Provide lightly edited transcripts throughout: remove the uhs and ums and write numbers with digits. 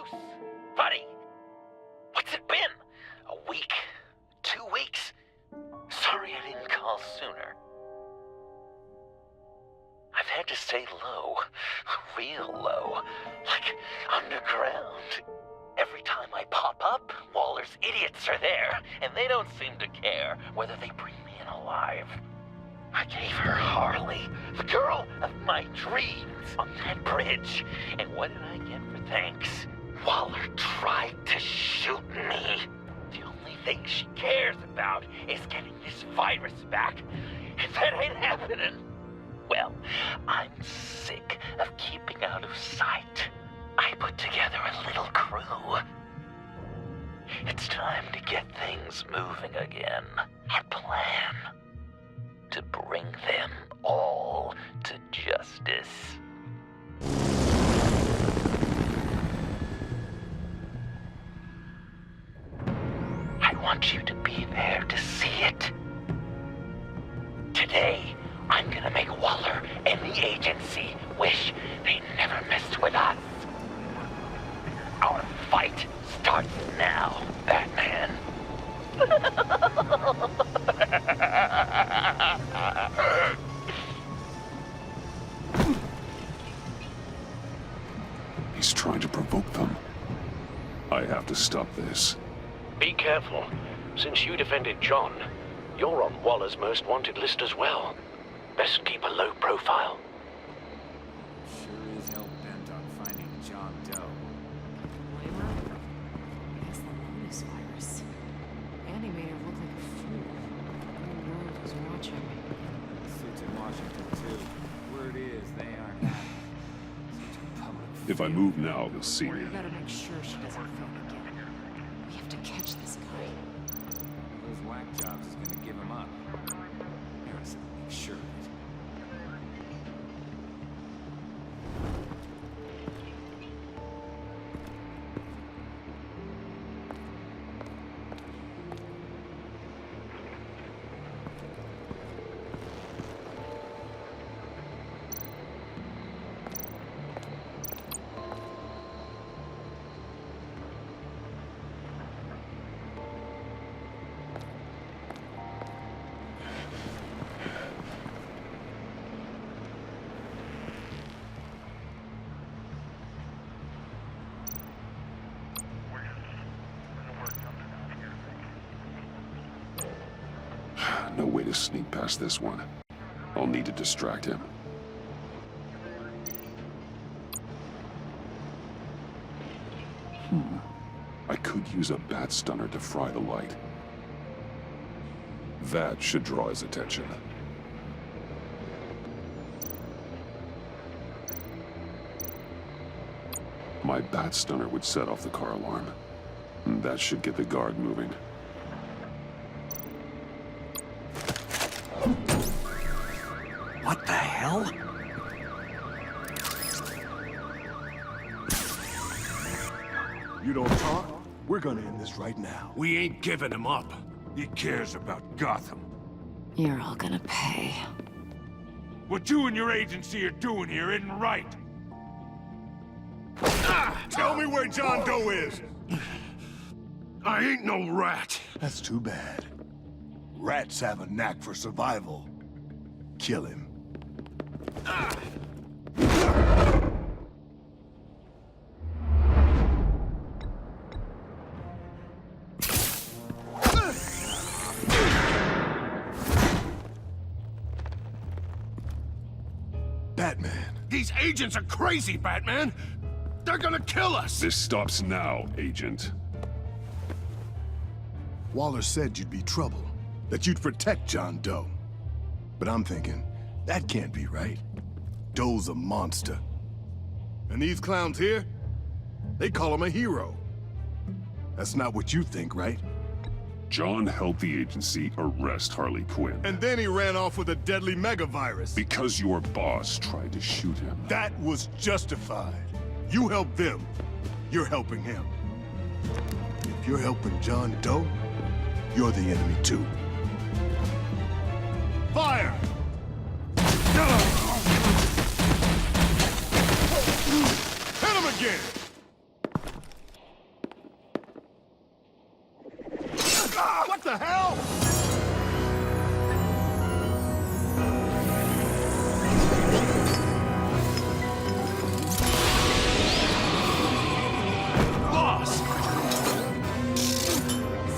close. Buddy, what's it been? A week? 2 weeks? Sorry I didn't call sooner. I've had to stay low. Real low. Like underground. Every time I pop up, Waller's idiots are there, and they don't seem to care whether they bring me in alive. I gave her Harley, the girl of my dreams, on that bridge. And what did I get for thanks? Waller tried to shoot me. The only thing she cares about is getting this virus back. If that ain't happening, well, I'm sick of keeping out of sight. I put together a little crew. It's time to get things moving again. Our plan: to bring them all to justice. I want you to be there to see it. Today, I'm gonna make Waller and the agency wish they never messed with us. Our fight starts now, Batman. He's trying to provoke them. I have to stop this. Be careful. Since you defended John, you're on Waller's most wanted list as well. Best keep a low profile. Sure is hell bent on finding John Doe. Blame her? It's the Lotus virus. Andy made her look like a fool. The whole world was watching. Suits in Washington, too. Word is, they aren't happy. Such a public If I feud. move now, they'll see me. We gotta make sure she doesn't phone again. We have to catch this guy. Those whack jobs is gonna give him up. Harrison will make sure of it. No way to sneak past this one. I'll need to distract him. I could use a bat stunner to fry the light. That should draw his attention. My bat stunner would set off the car alarm. That should get the guard moving. What the hell? You don't talk? We're gonna end this right now. We ain't giving him up. He cares about Gotham. You're all gonna pay. What you and your agency are doing here isn't right. Tell me where John Doe is! I ain't no rat. That's too bad. Rats have a knack for survival. Kill him. Batman. These agents are crazy, Batman. They're gonna kill us. This stops now, Agent. Waller said you'd be trouble, that you'd protect John Doe. But I'm thinking, that can't be right. Doe's a monster. And these clowns here, they call him a hero. That's not what you think, right? John helped the agency arrest Harley Quinn. And then he ran off with a deadly megavirus. Because your boss tried to shoot him. That was justified. You helped them. You're helping him. If you're helping John Doe, you're the enemy too. Fire! Hit him again! the hell? Boss!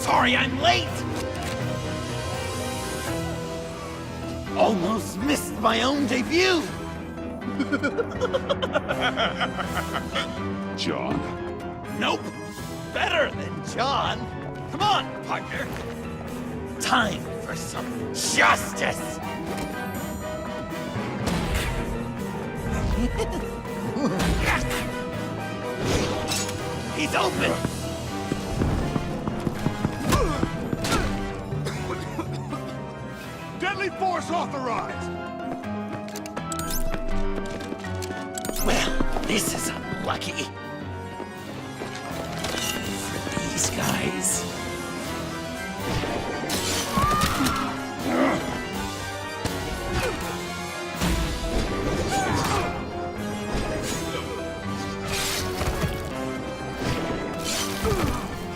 Sorry I'm late! Almost missed my own debut! John? Nope! Better than John! Come on, partner! Time for some justice! He's open! Deadly force authorized! Well, this is unlucky. For these guys.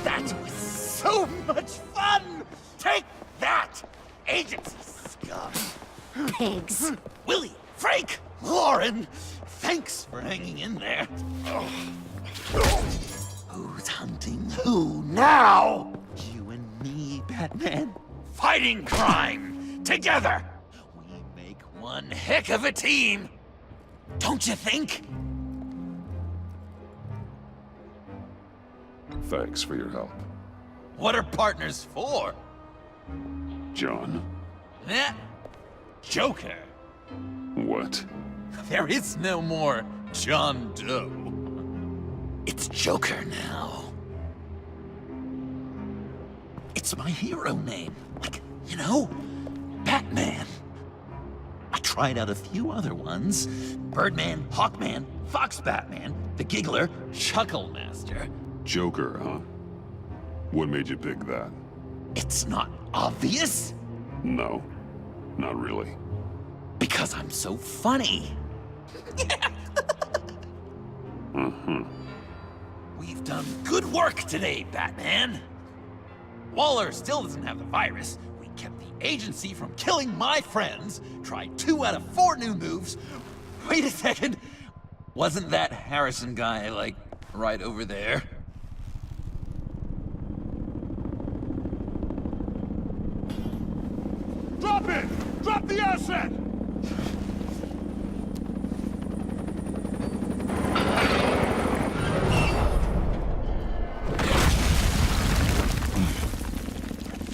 That was so much fun! Take that, agency scum! Pigs. Willie, Frank, Lauren, thanks for hanging in there. Who's hunting who now? You and me, Batman. Fighting crime together. We make one heck of a team. Don't you think? Thanks for your help. What are partners for? John? Eh? Joker. What? There is no more John Doe. It's Joker now. It's my hero name. Like, you know, Batman. I tried out a few other ones. Birdman, Hawkman, Fox Batman, the Giggler, Chuckle Master. Joker, huh? What made you pick that? It's not obvious No, not really. because I'm so funny. We've done good work today, Batman. Waller still doesn't have the virus. We kept the agency from killing my friends. Tried 2 out of 4 new moves. Wait a second. Wasn't that Harrison guy, like, right over there? Drop it! Drop the asset!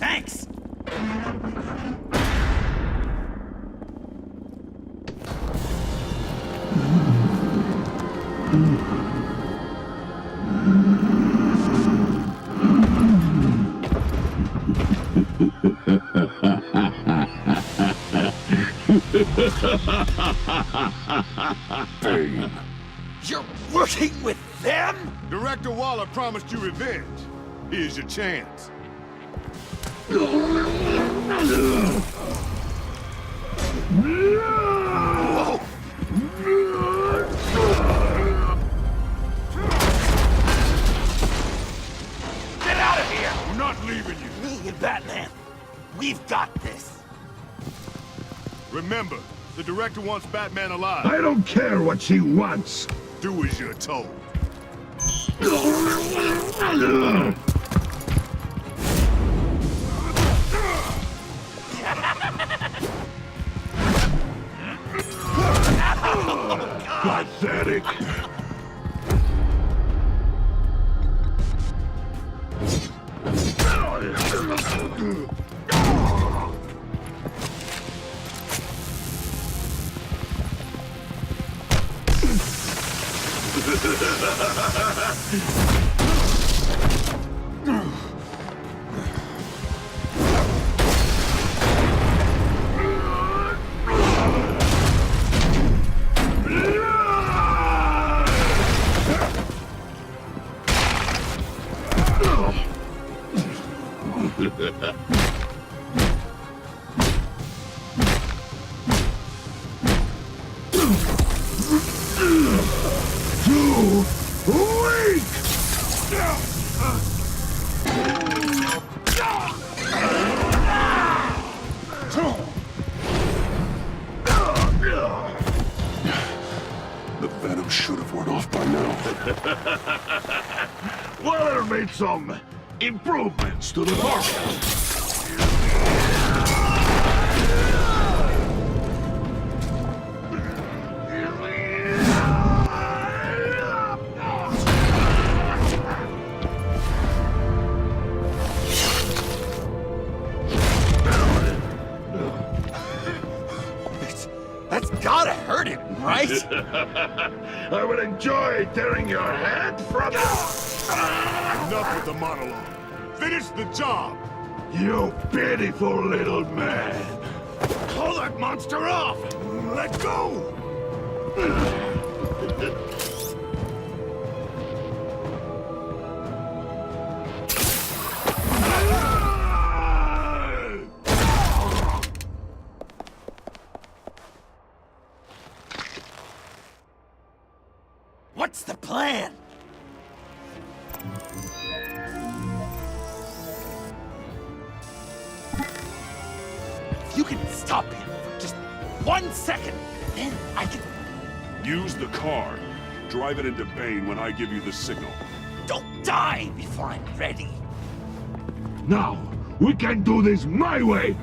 Thanks! Bane. You're working with them? Director Waller promised you revenge. Here's your chance. Whoa! Get out of here! I'm not leaving you. Me and Batman, we've got this. Remember, the director wants Batman alive. I don't care what she wants. Do as you're told. Pathetic. Too weak! Waller made some improvements to the market. That's gotta hurt him, right? I would enjoy tearing your head from Enough with the monologue. Finish the job! you pitiful little man. Call that monster off! Let go! What's the plan? If you can stop him for just 1 second, then I can... Use the car. Drive it into Bane when I give you the signal. Don't die before I'm ready. Now, we can do this my way!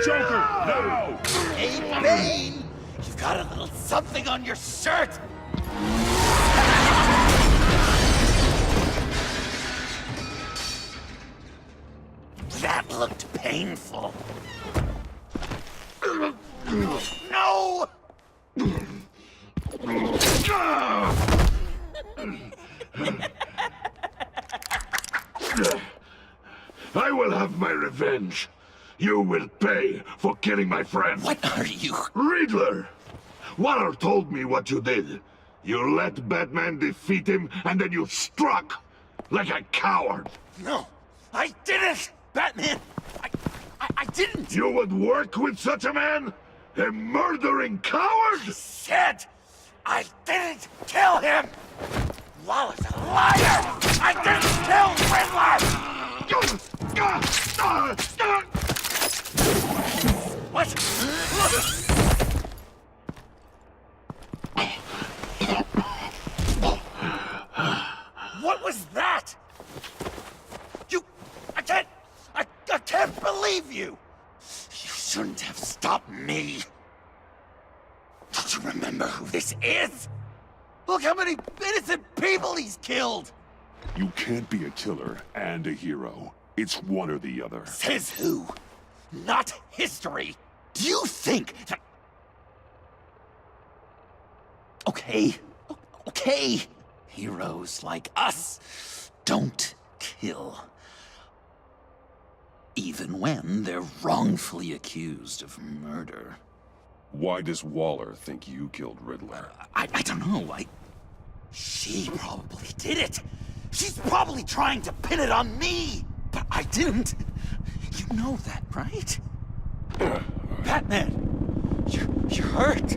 Joker, no! Hey, Bane! You've got a little something on your shirt! That looked painful. No! I will have my revenge. You will pay for killing my friend. What are you? Riddler! Waller told me what you did. You let Batman defeat him, and then you struck like a coward. No, I didn't! Batman! I didn't! You would work with such a man? A murdering coward? Said I didn't kill him! Waller's a liar! I didn't kill Riddler! What? What was that? I can't believe you! You shouldn't have stopped me. Don't you remember who this is? Look how many innocent people he's killed! You can't be a killer and a hero. It's one or the other. Says who? Not history. Do you think that... Okay. Okay. Heroes like us don't kill. Even when they're wrongfully accused of murder. Why does Waller think you killed Riddler? I don't know. She probably did it. She's probably trying to pin it on me. But I didn't. You know that, right? Batman, you're hurt.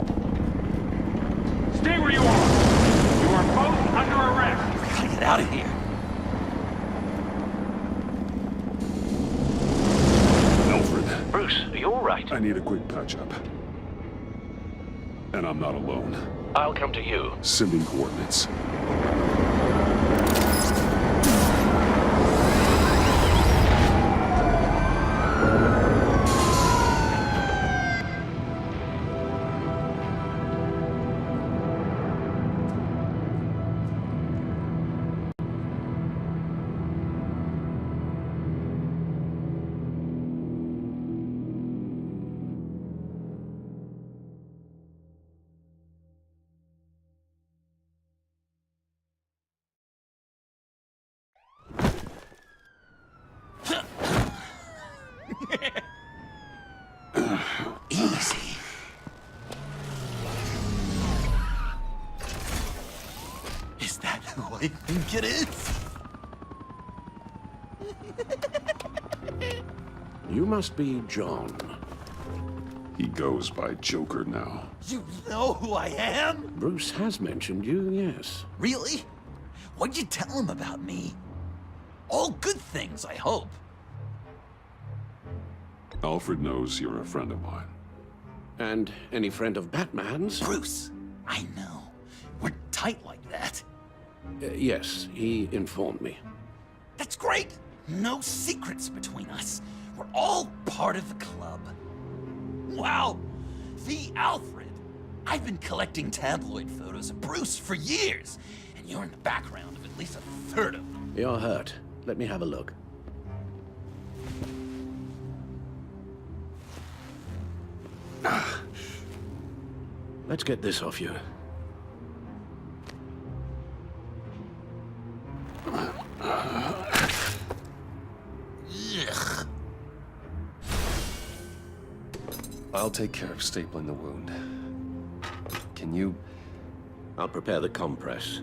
Stay where you are. You are both under arrest. We gotta get out of here. Alfred, Bruce, are you all right? I need a quick patch-up. And I'm not alone. I'll come to you. Sending coordinates. Easy. Is that who I think it is? You must be John. He goes by Joker now. You know who I am? Bruce has mentioned you, yes. Really? What'd you tell him about me? All good things, I hope. Alfred knows you're a friend of mine. And any friend of Batman's? Bruce, I know. We're tight like that. Yes, he informed me. That's great! No secrets between us. We're all part of the club. Wow! The Alfred! I've been collecting tabloid photos of Bruce for years, and you're in the background of at least a third of them. You're hurt. Let me have a look. Let's get this off you. Ugh. I'll take care of stapling the wound. Can you... I'll prepare the compress.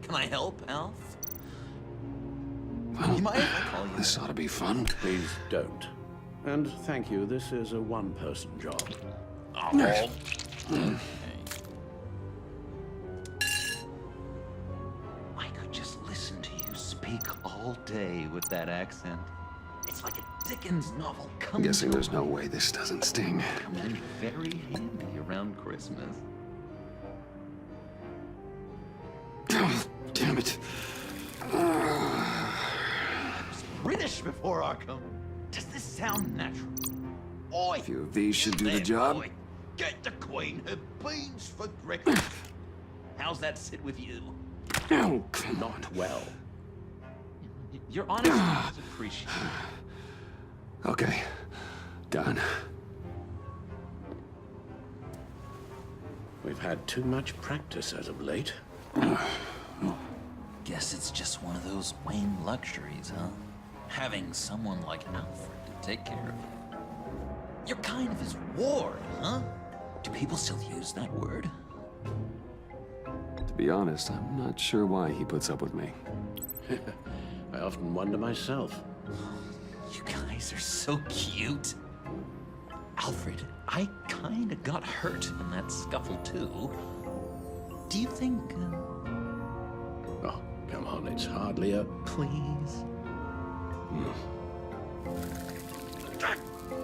Can I help, Alf? Well, You mind if I call you? this ought to be fun. Please don't. And thank you, this is a one-person job. Oh. I could just listen to you speak all day with that accent. It's like a Dickens novel I'm coming guessing to there's no life. way this doesn't sting. Come in very handy around Christmas. Damn it. British before Arkham. Does this sound natural? Oi! A few of these should do the there, job. boy. Get the Queen her beans for breakfast. How's that sit with you? Oh, come on. Not well. Your honesty is appreciated. Okay, done. We've had too much practice as of late. Guess it's just one of those Wayne luxuries, huh? Having someone like Alfred to take care of you. You're kind of his ward, huh? Do people still use that word? To be honest, I'm not sure why he puts up with me. I often wonder myself. You guys are so cute. Alfred, I kinda got hurt in that scuffle too. Do you think, Oh, come on, it's hardly a... please?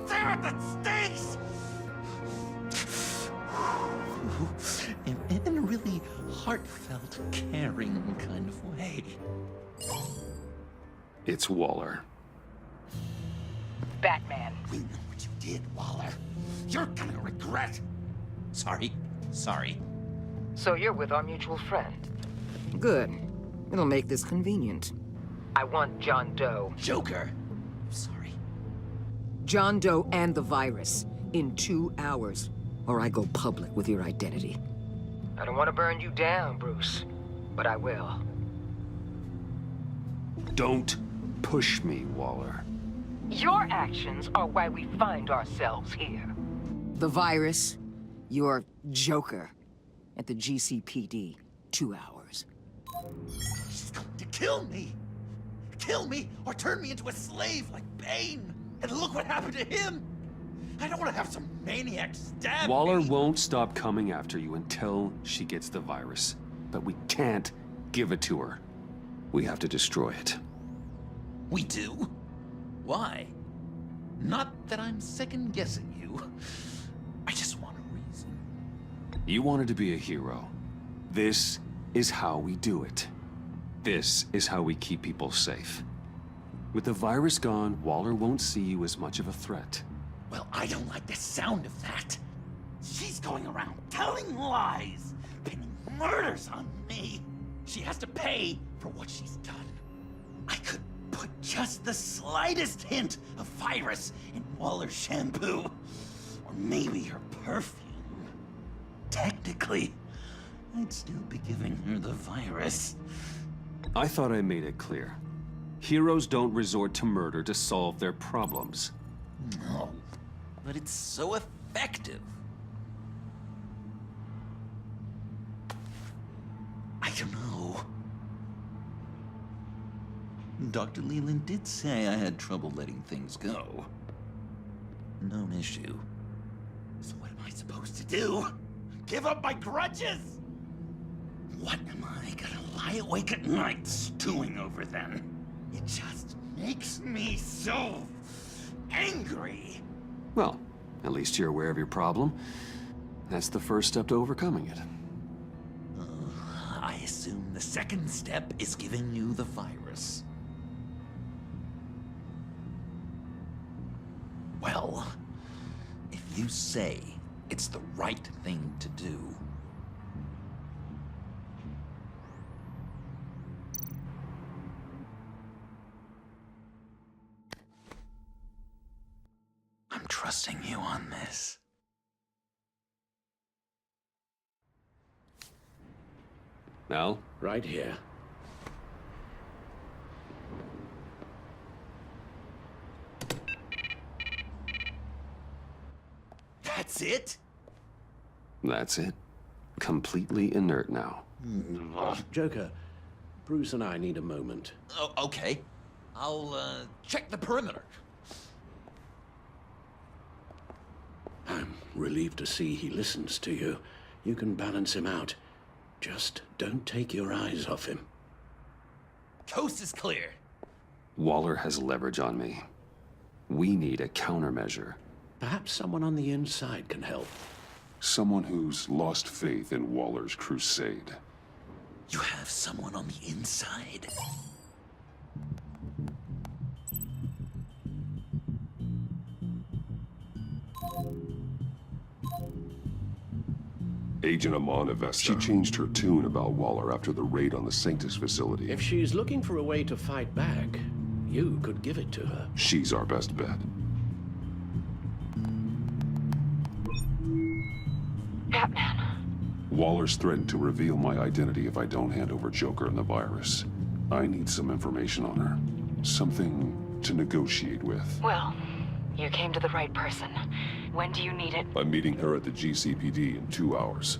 Damn it, that stinks! In a really heartfelt, caring kind of way. It's Waller. Batman. We know what you did, Waller. You're gonna regret. Sorry. So you're with our mutual friend. Good. It'll make this convenient. I want John Doe. Joker. Sorry. John Doe and the virus in 2 hours, or I go public with your identity. I don't want to burn you down, Bruce, but I will. Don't push me, Waller. Your actions are why we find ourselves here. The virus, your Joker, at the GCPD, 2 hours. She's going to kill me. Kill me or turn me into a slave like Bane. And look what happened to him. I don't want to have some maniac stab Waller me. won't stop coming after you until she gets the virus. But we can't give it to her. We have to destroy it. We do? Why? Not that I'm second-guessing you. I just want a reason. You wanted to be a hero. This is how we do it. This is how we keep people safe. With the virus gone, Waller won't see you as much of a threat. Well, I don't like the sound of that. She's going around telling lies, pinning murders on me. She has to pay for what she's done. I could put just the slightest hint of virus in Waller's shampoo. Or maybe her perfume. Technically, I'd still be giving her the virus. I thought I made it clear. Heroes don't resort to murder to solve their problems. No, but it's so effective. I don't know. Dr. Leland did say I had trouble letting things go. Known issue. So what am I supposed to do? Give up my grudges? What am I gonna lie awake at night stewing over them. It just makes me so angry. Well, at least you're aware of your problem. That's the first step to overcoming it. I assume the second step is giving you the virus. Well, if you say it's the right thing to do, I'm trusting you on this. Al? Right here. That's it? That's it. Completely inert now. Joker, Bruce and I need a moment. Oh, okay. I'll, check the perimeter. I'm relieved to see he listens to you. You can balance him out. Just don't take your eyes off him. Coast is clear. Waller has leverage on me. We need a countermeasure. Perhaps someone on the inside can help. Someone who's lost faith in Waller's crusade. You have someone on the inside? Agent Amana Vesta. She changed her tune about Waller after the raid on the Sanctus facility. If she's looking for a way to fight back, you could give it to her. She's our best bet. Batman. Waller's threatened to reveal my identity if I don't hand over Joker and the virus. I need some information on her. Something to negotiate with. Well, you came to the right person. When do you need it? I'm meeting her at the GCPD in 2 hours.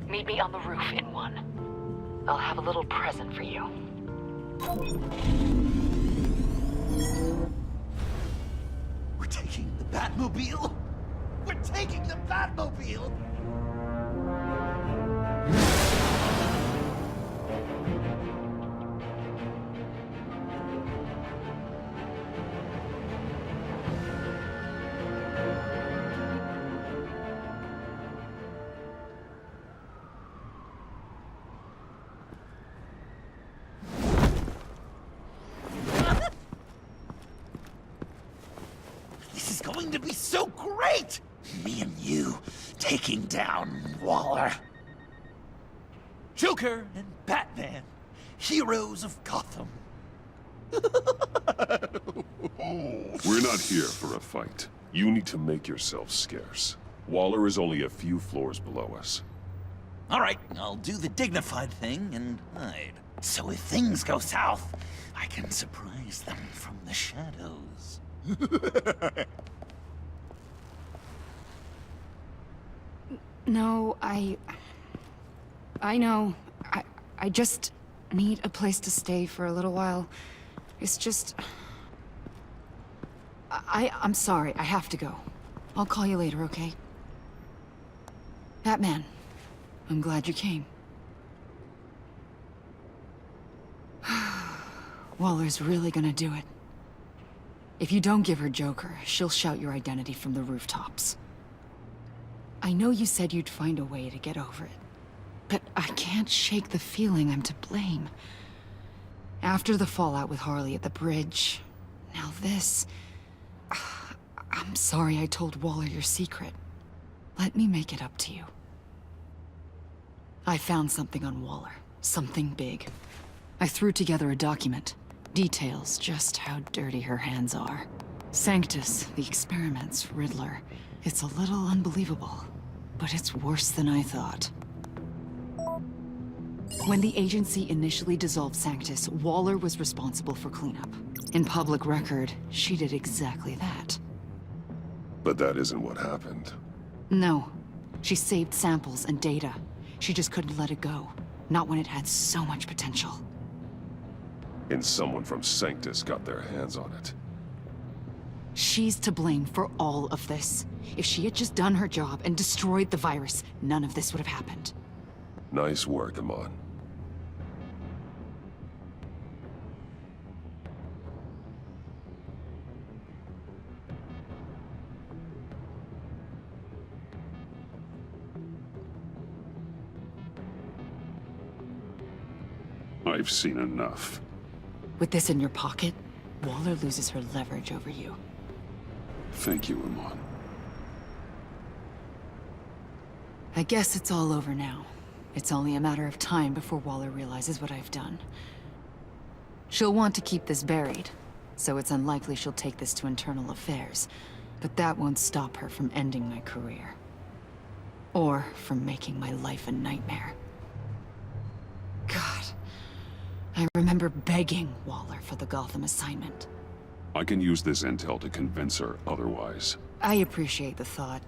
Meet me on the roof in 1. I'll have a little present for you. We're taking the Batmobile? We're taking the Batmobile! This is going to be so great! Me and you taking down Waller. Joker and Batman, heroes of Gotham. We're not here for a fight. You need to make yourself scarce. Waller is only a few floors below us. All right, I'll do the dignified thing and hide. So if things go south, I can surprise them from the shadows. No, I know. I just need a place to stay for a little while. It's just... I'm sorry, I have to go. I'll call you later, okay? Batman, I'm glad you came. Waller's really gonna do it. If you don't give her Joker, she'll shout your identity from the rooftops. I know you said you'd find a way to get over it, but I can't shake the feeling I'm to blame. After the fallout with Harley at the bridge, now this... I'm sorry I told Waller your secret. Let me make it up to you. I found something on Waller. Something big. I threw together a document. Details just how dirty her hands are. Sanctus, the experiments, Riddler. It's a little unbelievable, but it's worse than I thought. When the agency initially dissolved Sanctus, Waller was responsible for cleanup. In public record, she did exactly that. But that isn't what happened. No. She saved samples and data. She just couldn't let it go. Not when it had so much potential. And someone from Sanctus got their hands on it. She's to blame for all of this. If she had just done her job and destroyed the virus, none of this would have happened. Nice work, Amon. I've seen enough. With this in your pocket, Waller loses her leverage over you. Thank you, Amon. I guess it's all over now. It's only a matter of time before Waller realizes what I've done. She'll want to keep this buried, so it's unlikely she'll take this to internal affairs. But that won't stop her from ending my career. Or from making my life a nightmare. God. I remember begging Waller for the Gotham assignment. I can use this intel to convince her otherwise. I appreciate the thought.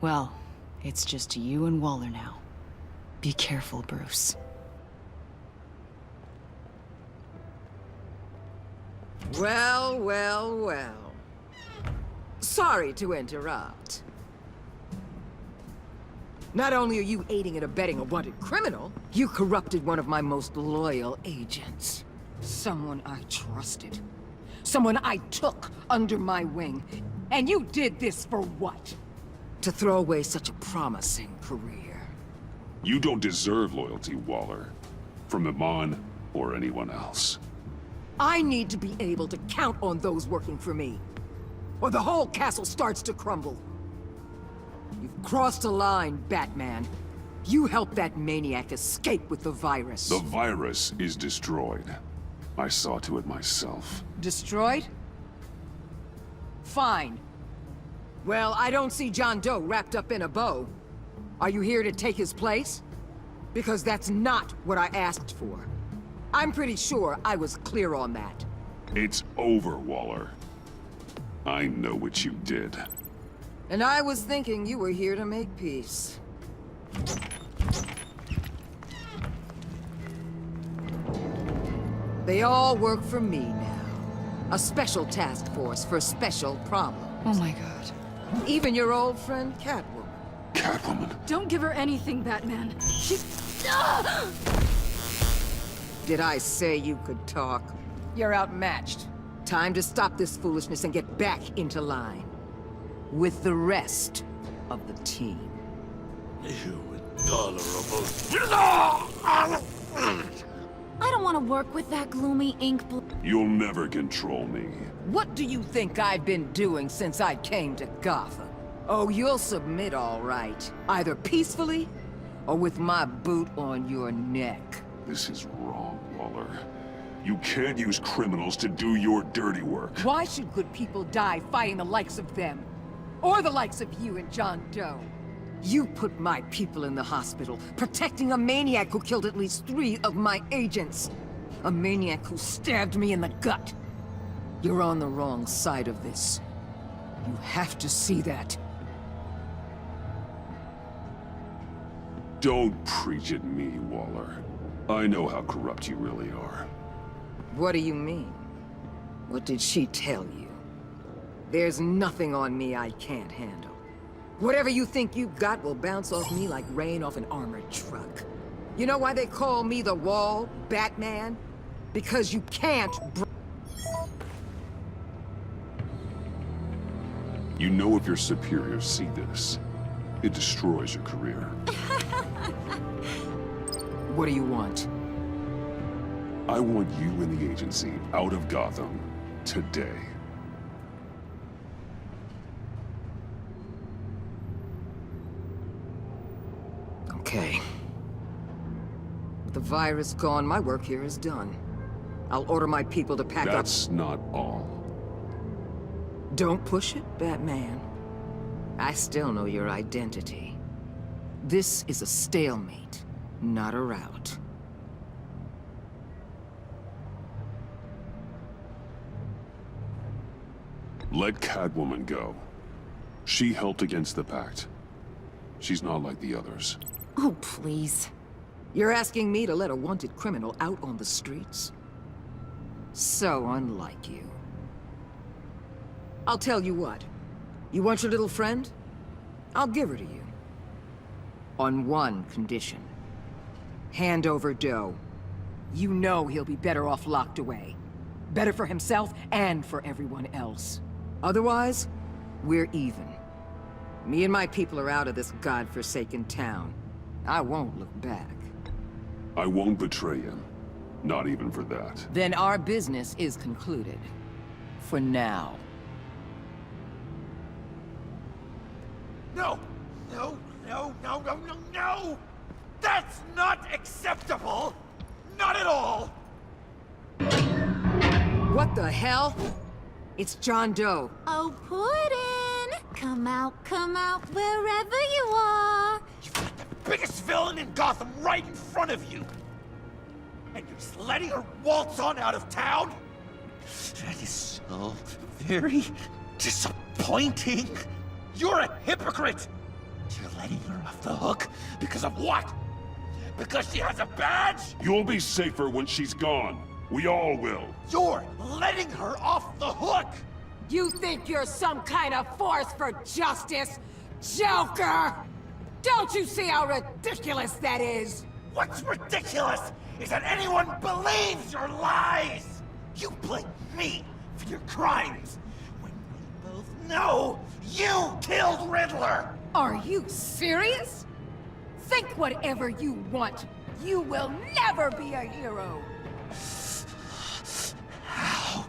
Well, it's just you and Waller now. Be careful, Bruce. Well, well, well. Sorry to interrupt. Not only are you aiding and abetting a wanted criminal, you corrupted one of my most loyal agents. Someone I trusted. Someone I took under my wing. And you did this for what? To throw away such a promising career. You don't deserve loyalty, Waller. From Amon or anyone else. I need to be able to count on those working for me. Or the whole castle starts to crumble. You've crossed a line, Batman. You helped that maniac escape with the virus. The virus is destroyed. I saw to it myself. Destroyed? Fine. Well, I don't see John Doe wrapped up in a bow. Are you here to take his place? Because that's not what I asked for. I'm pretty sure I was clear on that. It's over, Waller. I know what you did. And I was thinking you were here to make peace. They all work for me now. A special task force for special problems. Oh my god. Even your old friend Catwoman. Catwoman? Don't give her anything, Batman. She... Did I say you could talk? You're outmatched. Time to stop this foolishness and get back into line. With the rest of the team. You intolerable... I don't want to work with that gloomy ink You'll never control me. What do you think I've been doing since I came to Gotham? Oh, you'll submit all right. Either peacefully, or with my boot on your neck. This is wrong, Waller. You can't use criminals to do your dirty work. Why should good people die fighting the likes of them? Or the likes of you and John Doe? You put my people in the hospital, protecting a maniac who killed at least 3 of my agents. A maniac who stabbed me in the gut. You're on the wrong side of this. You have to see that. Don't preach at me, Waller. I know how corrupt you really are. What do you mean? What did she tell you? There's nothing on me I can't handle. Whatever you think you've got will bounce off me like rain off an armored truck. You know why they call me the Wall, Batman? Because you can't You know if your superiors see this, it destroys your career. What do you want? I want you and the agency out of Gotham today. Okay. With the virus gone, my work here is done. I'll order my people to pack up. That's not all. Don't push it, Batman. I still know your identity. This is a stalemate, not a rout. Let Catwoman go. She helped against the Pact. She's not like the others. Oh, please. You're asking me to let a wanted criminal out on the streets? So unlike you. I'll tell you what. You want your little friend? I'll give her to you. On one condition. Hand over Doe. You know he'll be better off locked away. Better for himself and for everyone else. Otherwise, we're even. Me and my people are out of this godforsaken town. I won't look back. I won't betray him. Not even for that. Then our business is concluded. For now. No! No, no, no, no, no, no! That's not acceptable! Not at all! What the hell? It's John Doe. Oh, Puddin'! Come out, wherever you are! You've got the biggest villain in Gotham right in front of you! And you're just letting her waltz on out of town? That is so very disappointing! You're a hypocrite! You're letting her off the hook because of what? Because she has a badge? You'll be safer when she's gone. We all will. You're letting her off the hook! You think you're some kind of force for justice, Joker? Don't you see how ridiculous that is? What's ridiculous is that anyone believes your lies! You blame me for your crimes, when we both know you killed Riddler! Are you serious? Think whatever you want. You will never be a hero. How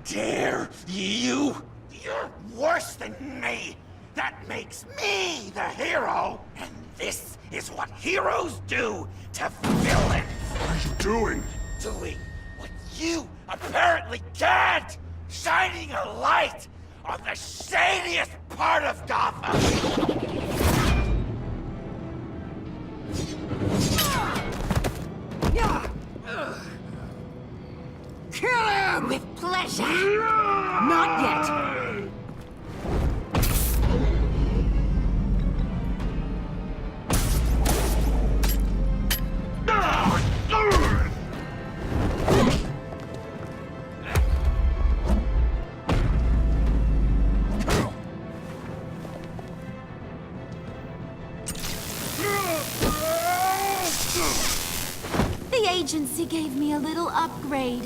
dare you? You're worse than me! That makes me the hero! And this is what heroes do to villains! What are you doing? Doing what you apparently can't! Shining a light on the shadiest part of Gotham! Kill him! With pleasure! Not yet! The agency gave me a little upgrade.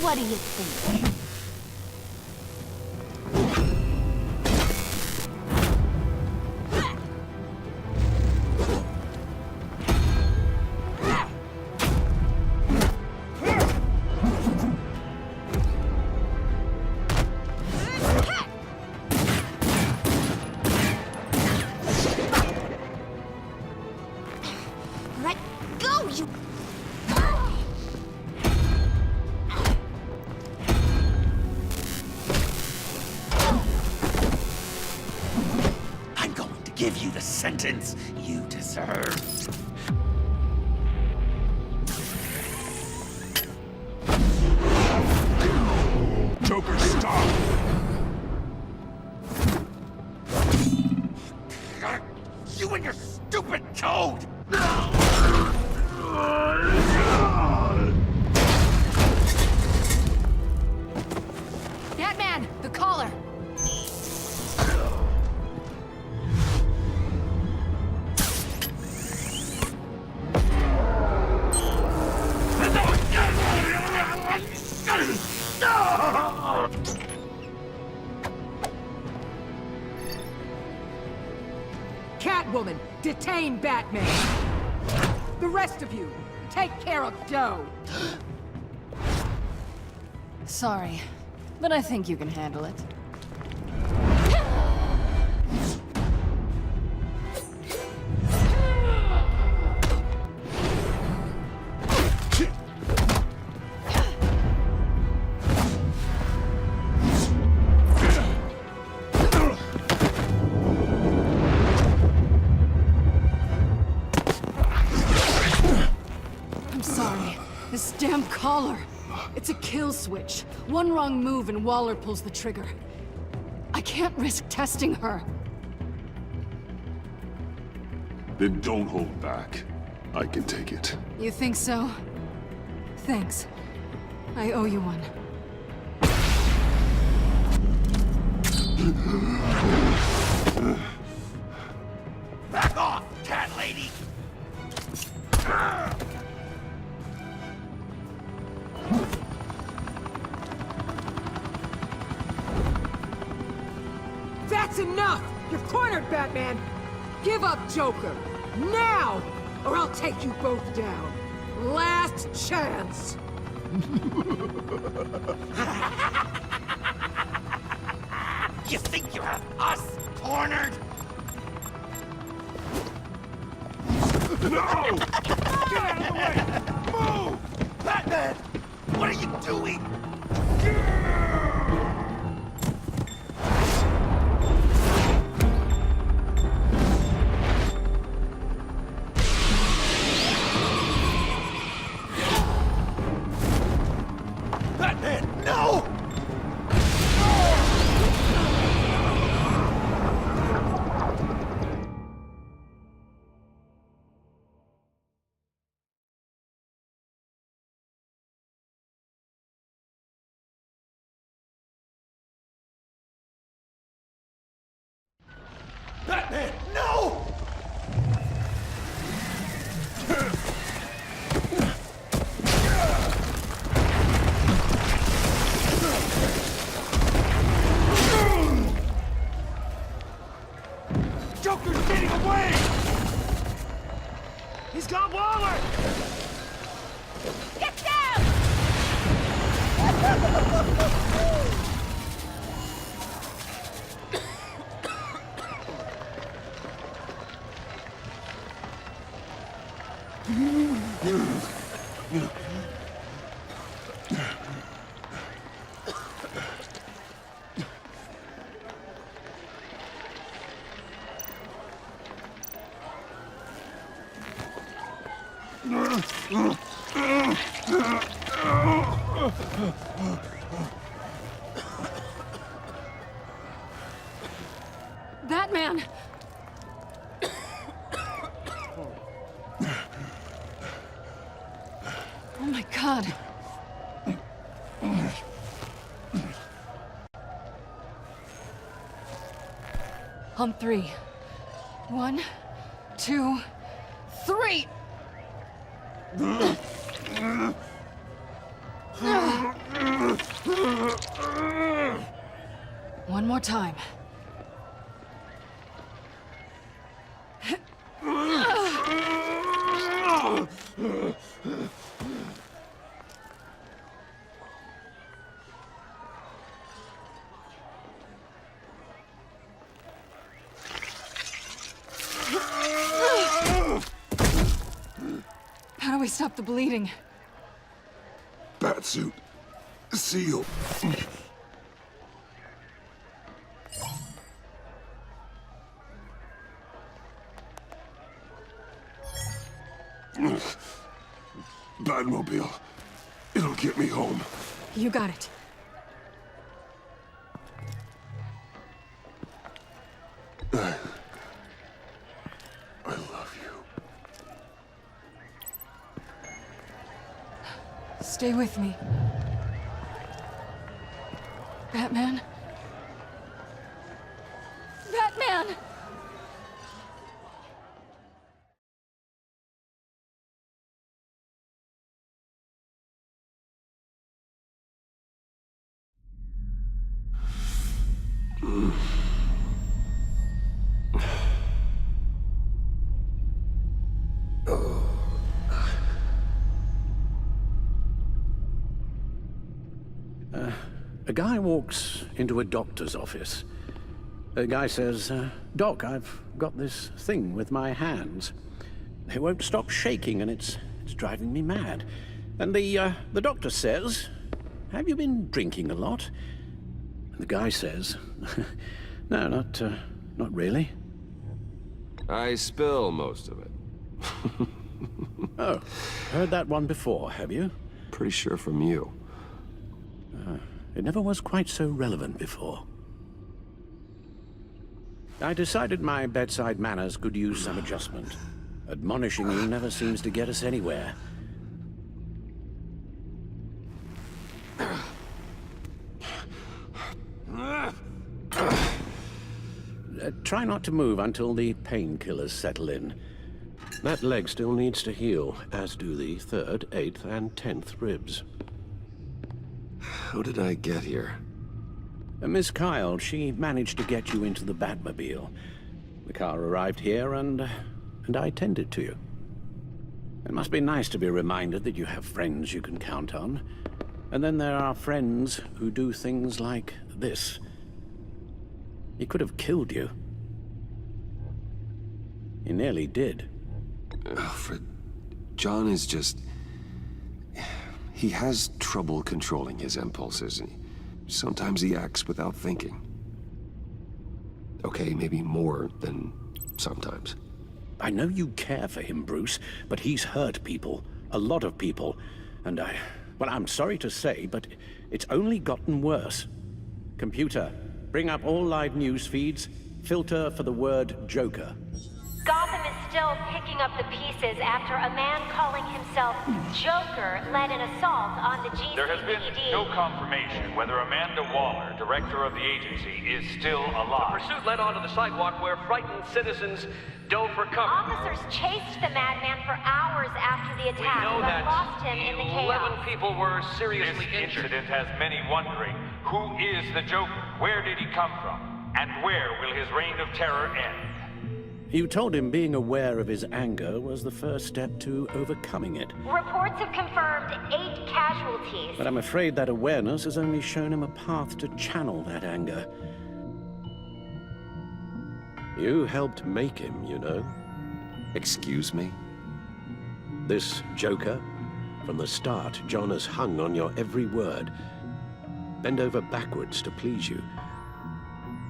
What do you think? Let go, you... I'm going to give you the sentence you deserve. Joker, stop! You and your stupid code! Batman, the collar! Catwoman, detain Batman! The rest of you, take care of Doe! Sorry, but I think you can handle it. I'm sorry. This damn collar. It's a kill switch. One wrong move and Waller pulls the trigger. I can't risk testing her. Then don't hold back. I can take it. You think so? Thanks. I owe you one. Back off, cat lady! That's enough! You're cornered, Batman! Give up, Joker! Now! Or I'll take you both down. last chance! You think you have us cornered? No! Get out of the way! Move! Batman! What are you doing? Batman, no! Batman, no! Joker's getting away! He's got Waller! Get down! Batman! Oh my God. On three. 1, 2, 3! One more time. How do we stop the bleeding? Batsuit. Seal. Batmobile. It'll get me home. You got it. I love you. Stay with me. Batman? Batman! A guy walks into a doctor's office. The guy says, Doc, I've got this thing with my hands. They won't stop shaking and it's driving me mad. And the doctor says, have you been drinking a lot? And the guy says, no, not really. I spill most of it. Oh, heard that one before, have you? Pretty sure from you. It never was quite so relevant before. I decided my bedside manners could use some adjustment. Admonishing you never seems to get us anywhere. Try not to move until the painkillers settle in. That leg still needs to heal, as do the 3rd, 8th, and 10th ribs. How did I get here? Miss Kyle, she managed to get you into the Batmobile. The car arrived here, and I tended to you. It must be nice to be reminded that you have friends you can count on. And then there are friends who do things like this. He could have killed you. He nearly did. Alfred, John is just... He has trouble controlling his impulses. Sometimes he acts without thinking. Okay, maybe more than sometimes. I know you care for him, Bruce, but he's hurt people. A lot of people. And well, I'm sorry to say, but it's only gotten worse. Computer, bring up all live news feeds. Filter for the word Joker. Gotham is still picking up the pieces after a man calling himself Joker led an assault on the GCPD. There has been no confirmation whether Amanda Waller, director of the agency, is still alive. The pursuit led onto the sidewalk where frightened citizens dove for cover. Officers chased the madman for hours after the attack, We know but that lost him in the 11 chaos. people were seriously This injured. incident has many wondering, who is the Joker? Where did he come from? And where will his reign of terror end? You told him being aware of his anger was the first step to overcoming it. Reports have confirmed 8 casualties. But I'm afraid that awareness has only shown him a path to channel that anger. You helped make him, you know. Excuse me? This Joker, from the start, John has hung on your every word. Bend over backwards to please you.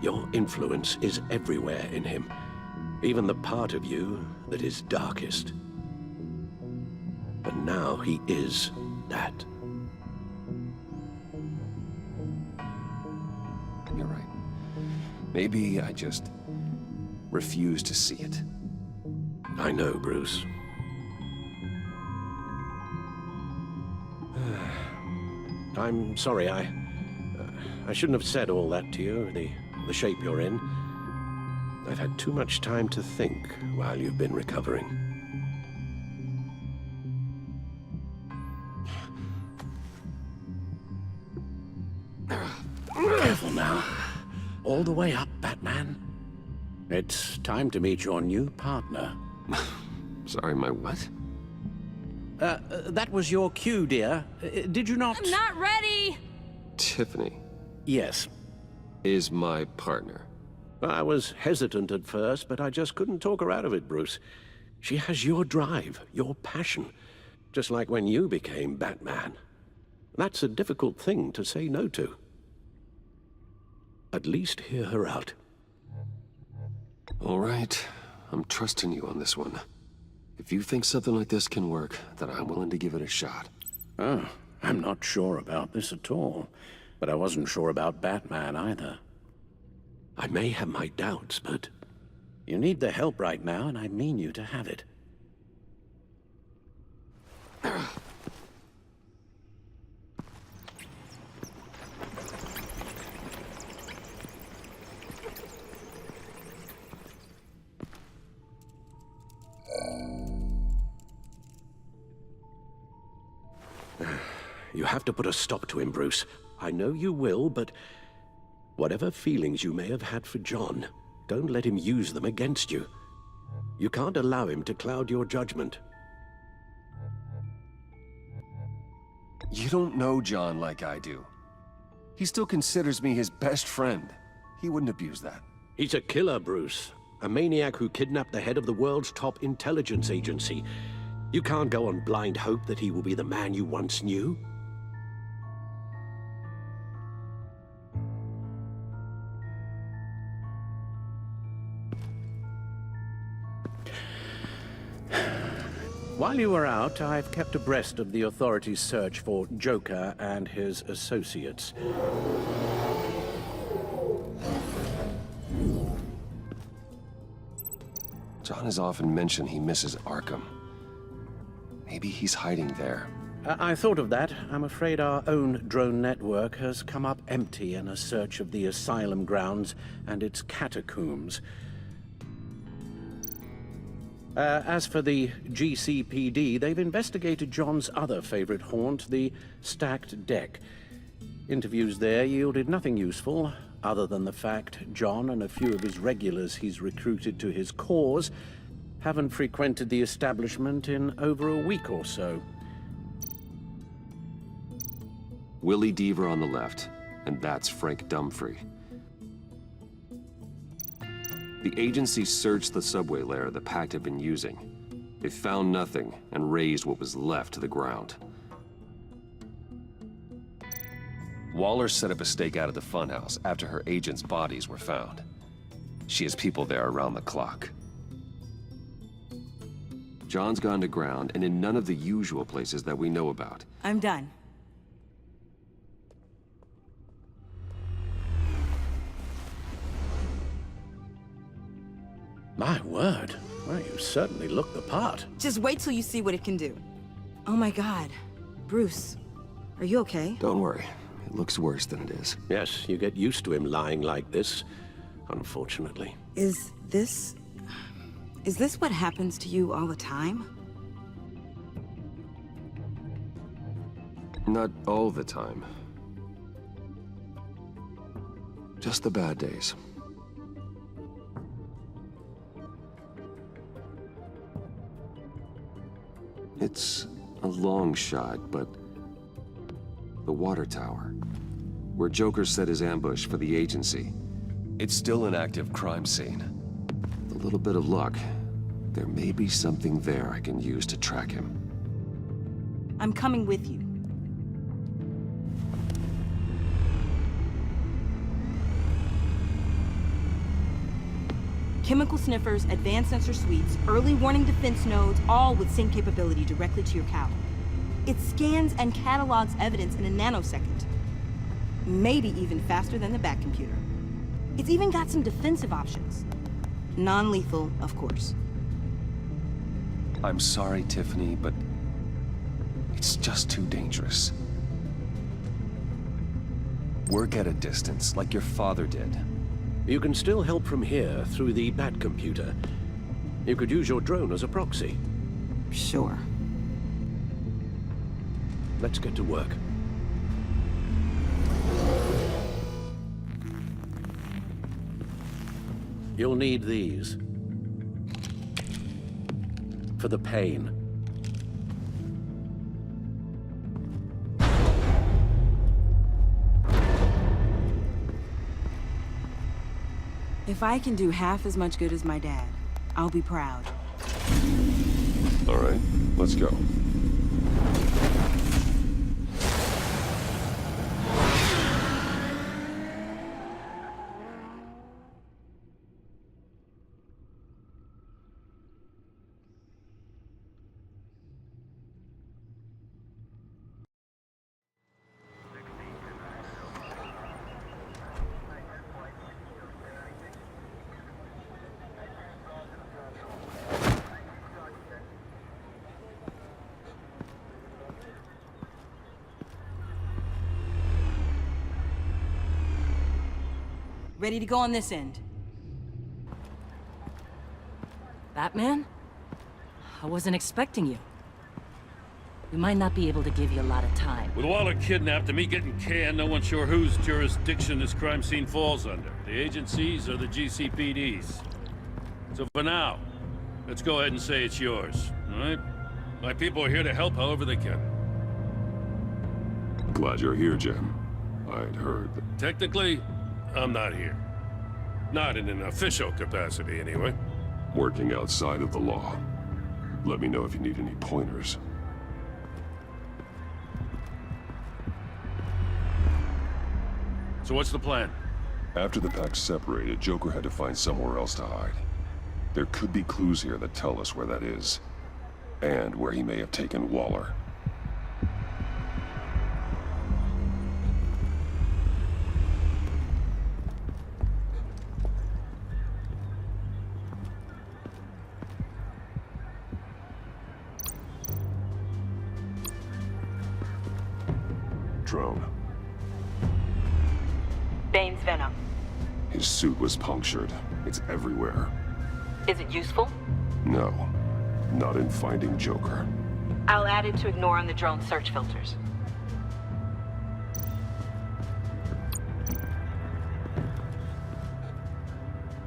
Your influence is everywhere in him. Even the part of you that is darkest. But now he is that. You're right. Maybe I just refuse to see it. I know, Bruce. I'm sorry, I shouldn't have said all that to you, the shape you're in. I've had too much time to think while you've been recovering. Careful now. All the way up, Batman. It's time to meet your new partner. Sorry, my what? That was your cue, dear. Did you not... I'm not ready! Tiffany Yes. is my partner. I was hesitant at first, but I just couldn't talk her out of it, Bruce. She has your drive, your passion, just like when you became Batman. That's a difficult thing to say no to. At least hear her out. All right, I'm trusting you on this one. If you think something like this can work, then I'm willing to give it a shot. Oh, I'm not sure about this at all. But I wasn't sure about Batman either. I may have my doubts, but you need the help right now, and I mean you to have it. You have to put a stop to him, Bruce. I know you will, but whatever feelings you may have had for John, don't let him use them against you. You can't allow him to cloud your judgment. You don't know John like I do. He still considers me his best friend. He wouldn't abuse that. He's a killer, Bruce. A maniac who kidnapped the head of the world's top intelligence agency. You can't go on blind hope that he will be the man you once knew. While you were out, I've kept abreast of the authorities' search for Joker and his associates. John has often mentioned he misses Arkham. Maybe he's hiding there. I thought of that. I'm afraid our own drone network has come up empty in a search of the asylum grounds and its catacombs. As for the GCPD, they've investigated John's other favorite haunt, the stacked deck. Interviews there yielded nothing useful, other than the fact John and a few of his regulars he's recruited to his cause Haven't frequented the establishment in over a week or so. Willie Deaver on the left, and that's Frank Dumfrey. The agency searched the subway layer the Pact had been using. They found nothing and razed what was left to the ground. Waller set up a stakeout at the funhouse after her agents' bodies were found. She has people there around the clock. John's gone to ground and in none of the usual places that we know about. I'm done. My word. Well, you certainly look the part. Just wait till you see what it can do. Oh my God. Bruce, are you okay? Don't worry. It looks worse than it is. Yes, you get used to him lying like this, unfortunately. Is this what happens to you all the time? Not all the time. Just the bad days. It's a long shot, but the water tower, where Joker set his ambush for the agency, it's still an active crime scene. With a little bit of luck, there may be something there I can use to track him. I'm coming with you. Chemical sniffers, advanced sensor suites, early warning defense nodes, all with sync capability directly to your cow. It scans and catalogs evidence in a nanosecond. Maybe even faster than the back computer. It's even got some defensive options. Non-lethal, of course. I'm sorry, Tiffany, but it's just too dangerous. Work at a distance, like your father did. You can still help from here through the Bat computer. You could use your drone as a proxy. Sure. Let's get to work. You'll need these. For the pain. If I can do half as much good as my dad, I'll be proud. All right, let's go. Ready to go on this end. Batman? I wasn't expecting you. We might not be able to give you a lot of time. With Waller kidnapped and me getting canned, no one's sure whose jurisdiction this crime scene falls under. The agencies or the GCPD's. So for now, let's go ahead and say it's yours, all right? My people are here to help however they can. Glad you're here, Jim. I'd heard that... Technically, I'm not here. Not in an official capacity, anyway. Working outside of the law. Let me know if you need any pointers. So what's the plan? After the pack separated, Joker had to find somewhere else to hide. There could be clues here that tell us where that is. And where he may have taken Waller. Drone. Bane's venom. His suit was punctured. It's everywhere. Is it useful? No. Not in finding Joker. I'll add it to ignore on the drone search filters.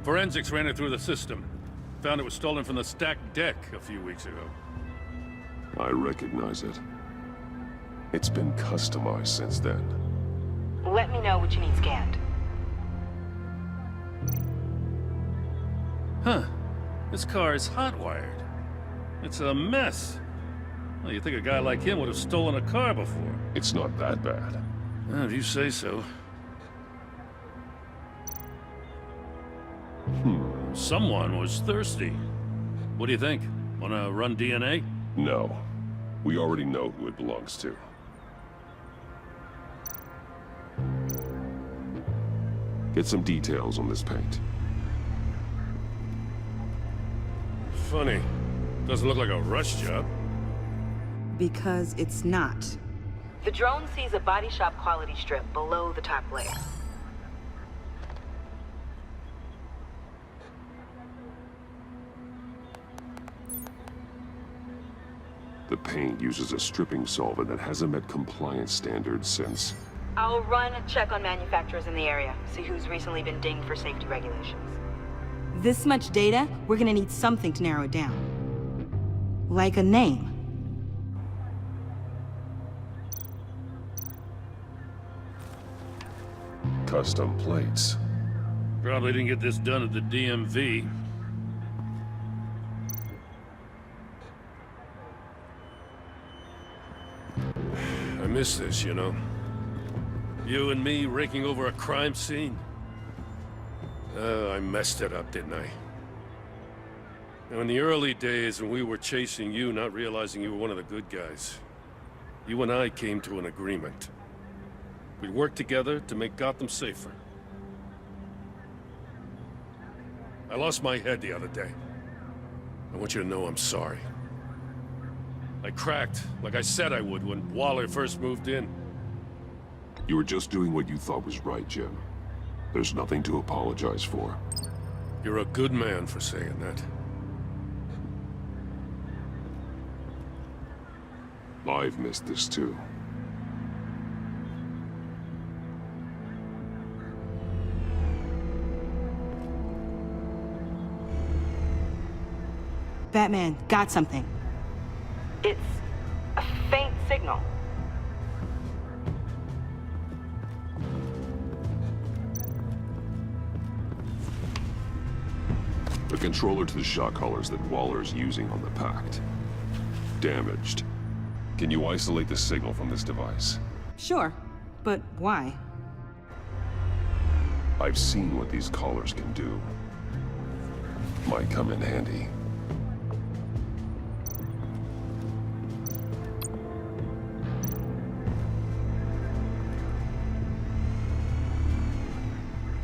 Forensics ran it through the system. Found it was stolen from the stacked deck a few weeks ago. I recognize it. It's been customized since then. Let me know what you need scanned. Huh. This car is hot-wired. It's a mess. Well, you'd think a guy like him would have stolen a car before. It's not that bad. Well, if you say so. Someone was thirsty. What do you think? Wanna run DNA? No. We already know who it belongs to. Get some details on this paint. Funny. Doesn't look like a rush job. Because it's not. The drone sees a body shop quality strip below the top layer. The paint uses a stripping solvent that hasn't met compliance standards since... I'll run a check on manufacturers in the area, see who's recently been dinged for safety regulations. This much data, we're gonna need something to narrow it down. Like a name. Custom plates. Probably didn't get this done at the DMV. I miss this, you know. You and me raking over a crime scene. I messed it up, didn't I? Now, in the early days when we were chasing you, not realizing you were one of the good guys, you and I came to an agreement. We'd work together to make Gotham safer. I lost my head the other day. I want you to know I'm sorry. I cracked, like I said I would when Waller first moved in. You were just doing what you thought was right, Jim. There's nothing to apologize for. You're a good man for saying that. I've missed this too. Batman, got something. It's a faint signal. The controller to the shock collars that Waller's using on the Pact. Damaged. Can you isolate the signal from this device? Sure, but why? I've seen what these collars can do. Might come in handy.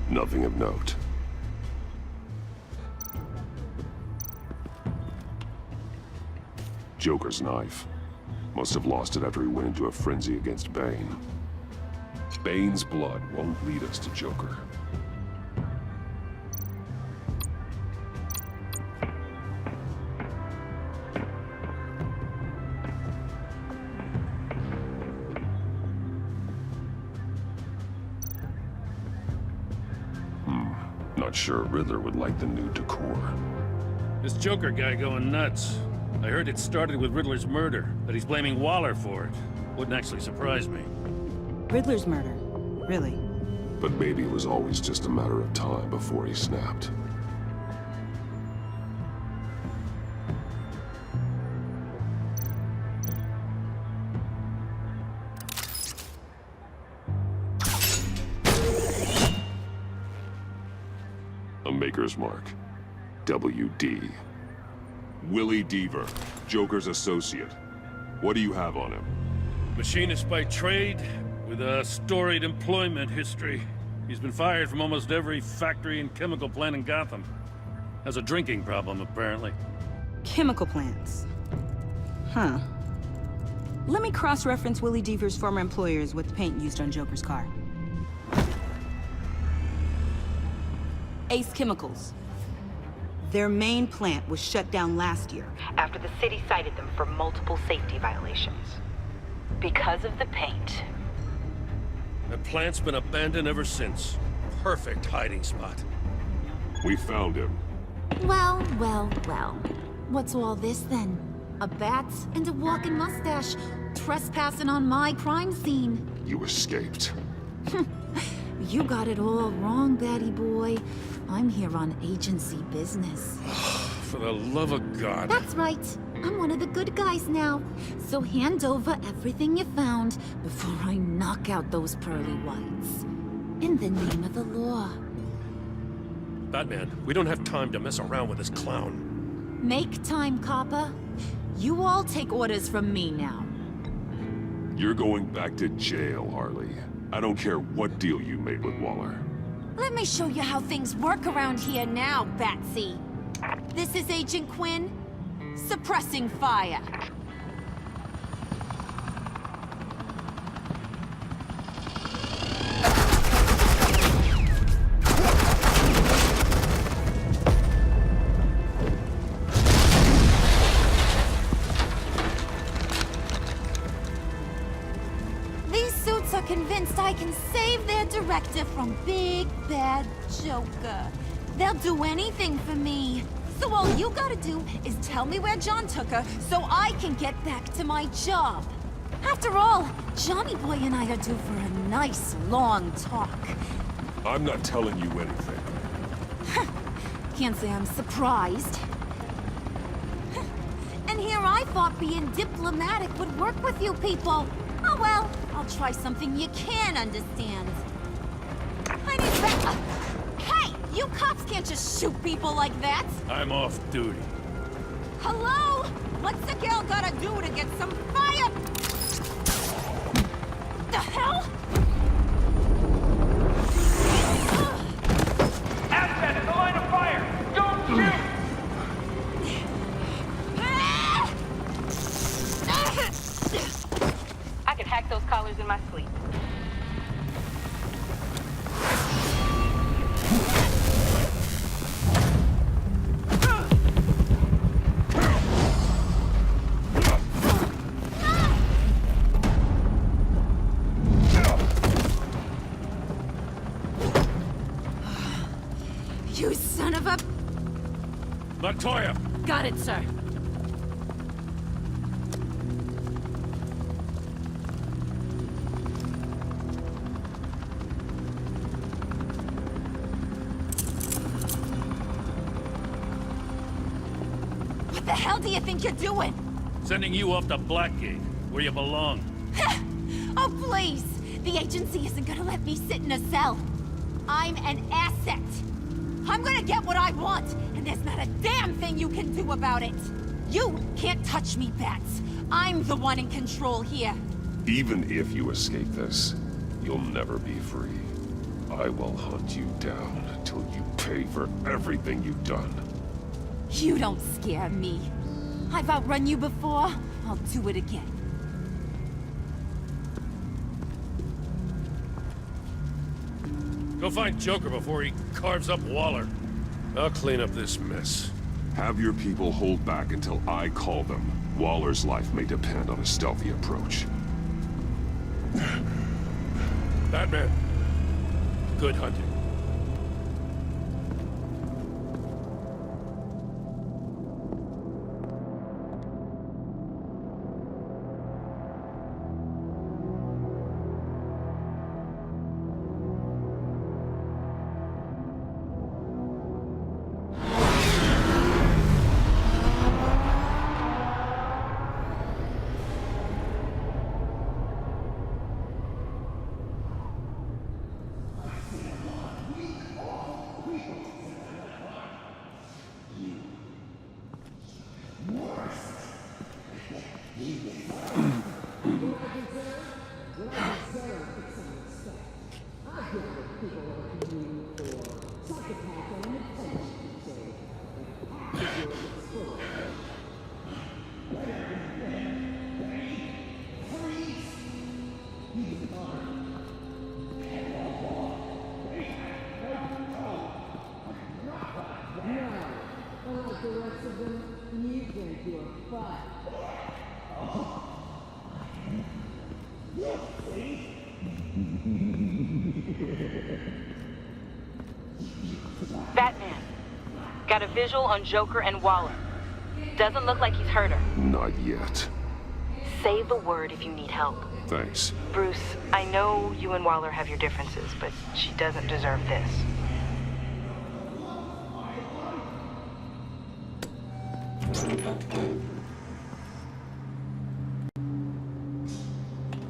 Nothing of note. Joker's knife. Must have lost it after he went into a frenzy against Bane. Bane's blood won't lead us to Joker. Not sure Riddler would like the new decor. This Joker guy going nuts. I heard it started with Riddler's murder, that he's blaming Waller for it. Wouldn't actually surprise me. Riddler's murder? Really? But maybe it was always just a matter of time before he snapped. A Maker's Mark. WD. Willie Deaver, Joker's associate. What do you have on him? Machinist by trade, with a storied employment history. He's been fired from almost every factory and chemical plant in Gotham. Has a drinking problem, apparently. Chemical plants. Huh. Let me cross-reference Willie Deaver's former employers with the paint used on Joker's car. Ace Chemicals. Their main plant was shut down last year after the city cited them for multiple safety violations. Because of the paint. That plant's been abandoned ever since. Perfect hiding spot. We found him. Well, well, well. What's all this then? A bat and a walking mustache, trespassing on my crime scene. You escaped. You got it all wrong, Batty boy. I'm here on agency business. For the love of God. That's right. I'm one of the good guys now. So hand over everything you found before I knock out those pearly whites. In the name of the law. Batman, we don't have time to mess around with this clown. Make time, copper. You all take orders from me now. You're going back to jail, Harley. I don't care what deal you made with Waller. Let me show you how things work around here now, Batsy. This is Agent Quinn. Suppressing fire. These suits are convinced I can save their director from Big Bad Joker. They'll do anything for me. So all you gotta do is tell me where John took her so I can get back to my job. After all, Johnny Boy and I are due for a nice long talk. I'm not telling you anything. Can't say I'm surprised. And here I thought being diplomatic would work with you people. Oh well, I'll try something you can understand. I need that. Hey! You cops can't just shoot people like that! I'm off duty. Hello? What's a girl gotta do to get some fire? The hell? Asset in the line of fire! Don't shoot! I can hack those collars in my sleep. You son of a... Montoya! Got it, sir. What the hell do you think you're doing? Sending you off to Blackgate, where you belong. Oh, please! The agency isn't gonna let me sit in a cell. I'm an asset. I'm gonna get what I want, and there's not a damn thing you can do about it. You can't touch me, Bats. I'm the one in control here. Even if you escape this, you'll never be free. I will hunt you down till you pay for everything you've done. You don't scare me. I've outrun you before. I'll do it again. Go find Joker before he carves up Waller. I'll clean up this mess. Have your people hold back until I call them. Waller's life may depend on a stealthy approach. Batman, good hunting. Batman, Got a visual on Joker and Waller. Doesn't look like he's hurt her. Not yet. Say the word if you need help. Thanks. Bruce, I know you and Waller have your differences, but she doesn't deserve this.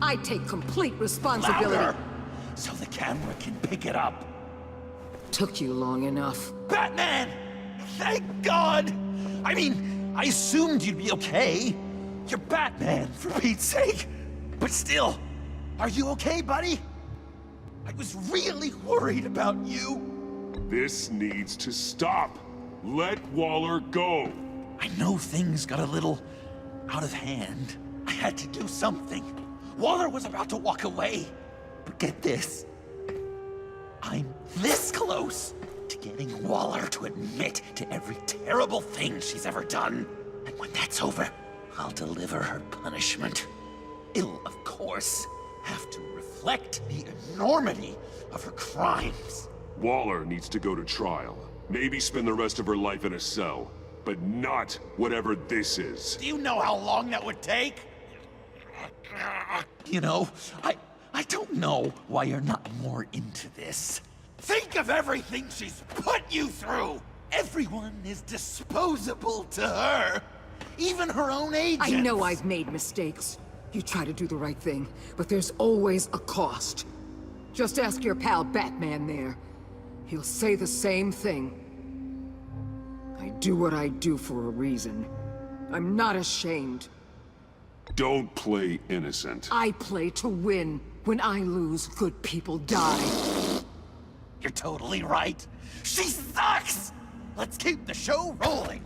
I take complete responsibility. Louder, so the camera can pick it up. Took you long enough. Batman! Thank God! I mean, I assumed you'd be okay. You're Batman, for Pete's sake. But still, are you okay, buddy? I was really worried about you. This needs to stop. Let Waller go. I know things got a little out of hand. I had to do something. Waller was about to walk away. But get this. I'm this close to getting Waller to admit to every terrible thing she's ever done. And when that's over, I'll deliver her punishment. It'll, of course, have to reflect the enormity of her crimes. Waller needs to go to trial. Maybe spend the rest of her life in a cell. But not whatever this is. Do you know how long that would take? You know, I don't know why you're not more into this. Think of everything she's put you through! Everyone is disposable to her. Even her own agents. I know I've made mistakes. You try to do the right thing, but there's always a cost. Just ask your pal Batman there. He'll say the same thing. I do what I do for a reason. I'm not ashamed. Don't play innocent. I play to win. When I lose, good people die. You're totally right. She sucks! Let's keep the show rolling.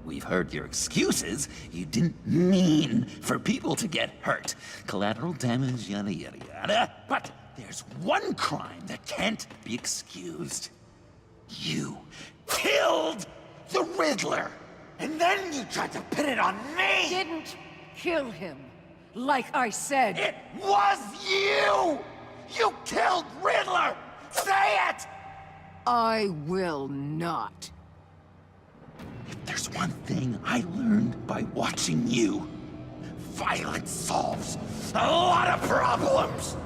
We've heard your excuses. You didn't mean for people to get hurt. Collateral damage, yada yada yada. But there's one crime that can't be excused. You killed the Riddler! And then you tried to pin it on me! Didn't kill him. Like I said. It was you! You killed Riddler! Say it! I will not. If there's one thing I learned by watching you, violence solves a lot of problems!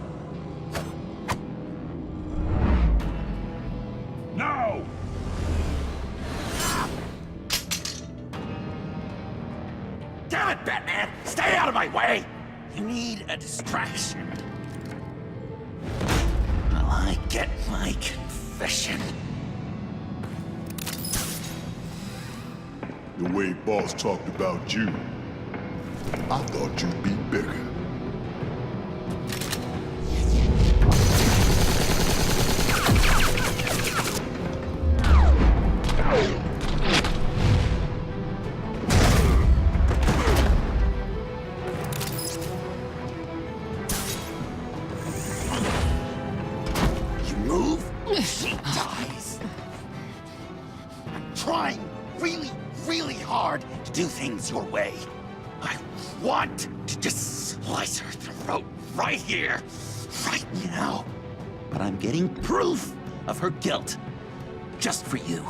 No! Damn it, Batman! Stay out of my way! You need a distraction. While I get my confession. The way Boss talked about you, I thought you'd be bigger. You move, she dies. I'm trying really hard to do things your way. I want to just slice her throat right here, right now. But I'm getting proof of her guilt, just for you.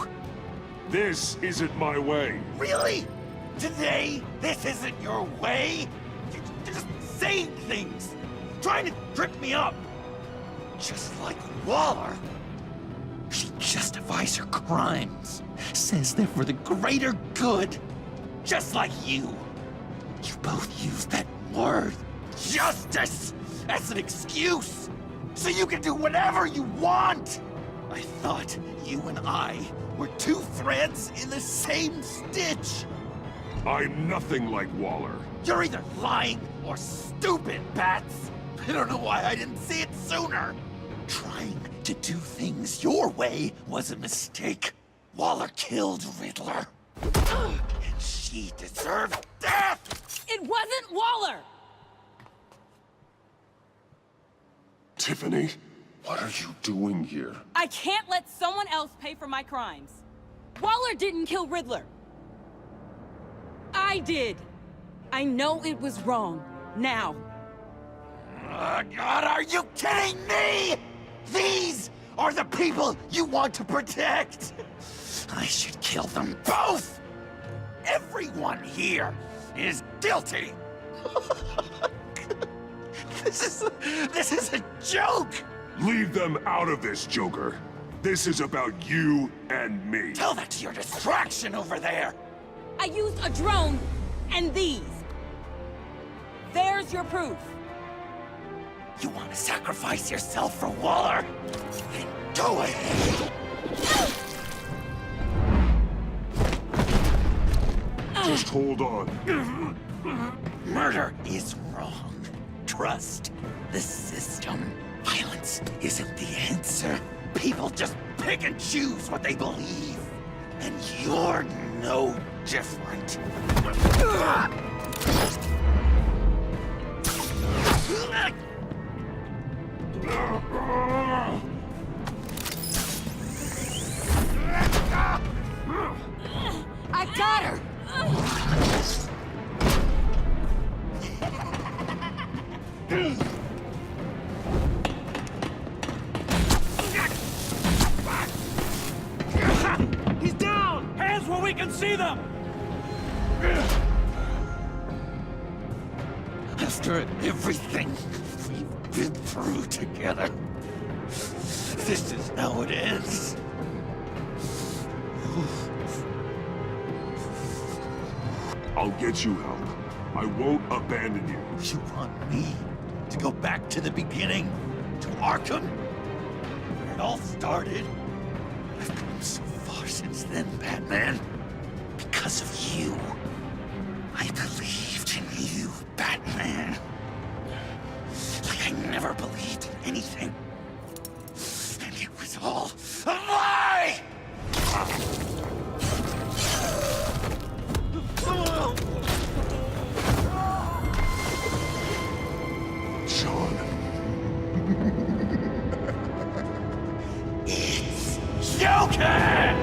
This isn't my way. Really? Today, this isn't your way? You're just saying things, trying to trip me up. Just like Waller. She justifies her crimes, says they're for the greater good. Just like you. You both use that word, justice, as an excuse, so you can do whatever you want. I thought you and I were two threads in the same stitch. I'm nothing like Waller. You're either lying or stupid, Bats. I don't know why I didn't see it sooner. Trying to do things your way was a mistake. Waller killed Riddler. And she deserved death! It wasn't Waller! Tiffany, what are you doing here? I can't let someone else pay for my crimes. Waller didn't kill Riddler. I did. I know it was wrong. Now. God, are you kidding me? These are the people you want to protect. I should kill them both. Everyone here is guilty. This is a joke. Leave them out of this, Joker. This is about you and me. Tell that to your distraction over there. I used a drone and these. There's your proof. You want to sacrifice yourself for Waller? Then go ahead. Just hold on. Murder is wrong. Trust the system. Violence isn't the answer. People just pick and choose what they believe. And you're no different. I got her! He's down! Hands where we can see them! After everything we've been through together, this is how it ends. I'll get you help. I won't abandon you. You want me to go back to the beginning? To Arkham? Where it all started? I've come so far since then, Batman. Because of you. I believed in you, Batman. Like I never believed in anything. And it was all a lie! John. It's Joker!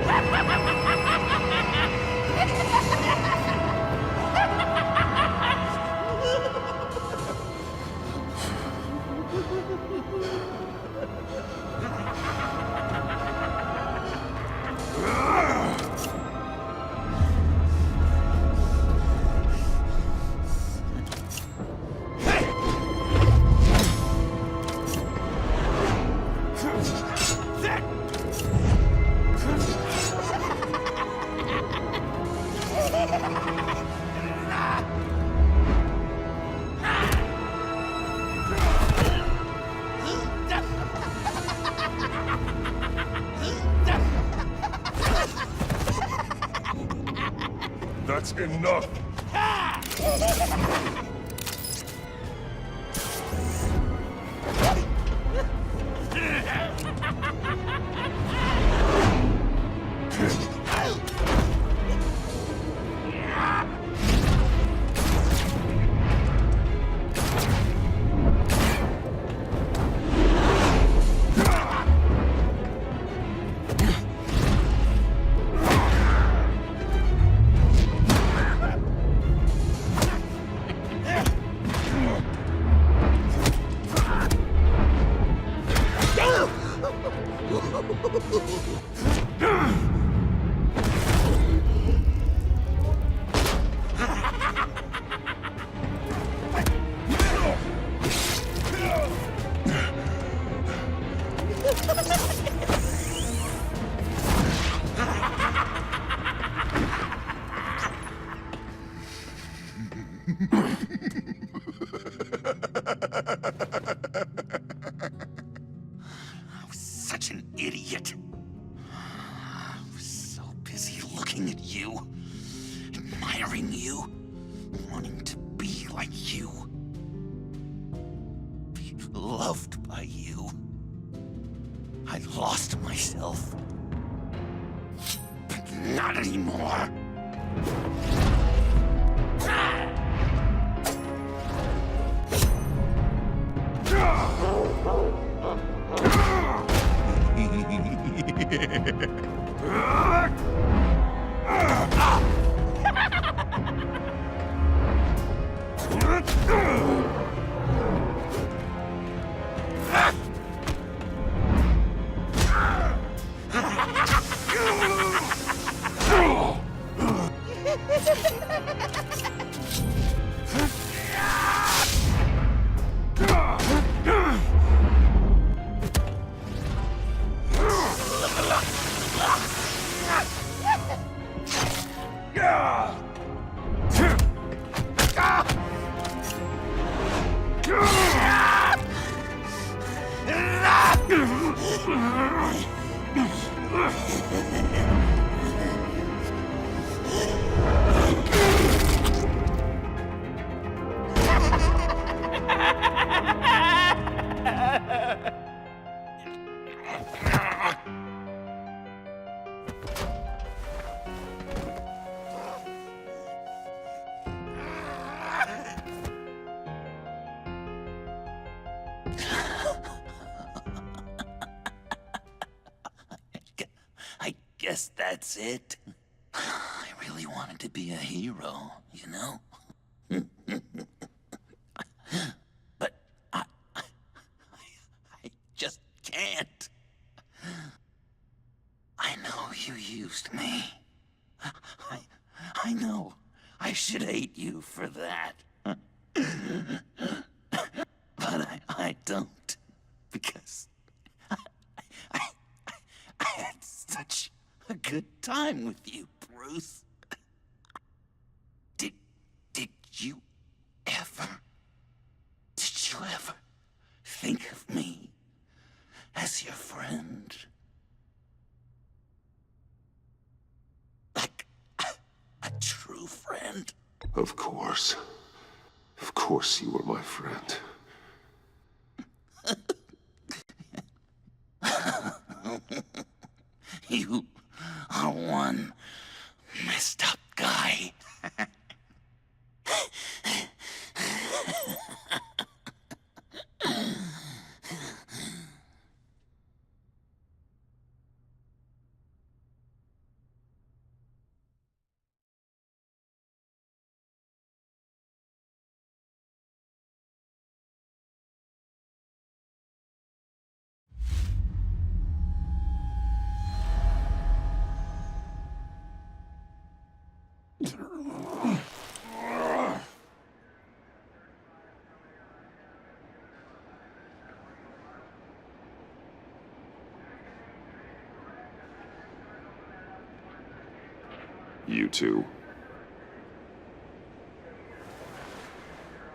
That's enough. Such an idiot. I was so busy looking at you, admiring you, wanting to be like you, be loved by you. I lost myself. But not anymore. I guess that's it. I really wanted to be a hero, you know? But I just can't. I know you used me. I know I should hate you for that. But I don't. Because I had such a good time with you, Bruce. Did you ever think of me as your friend? Like a true friend? Of course. Of course you were my friend. You are one messed up guy. You two.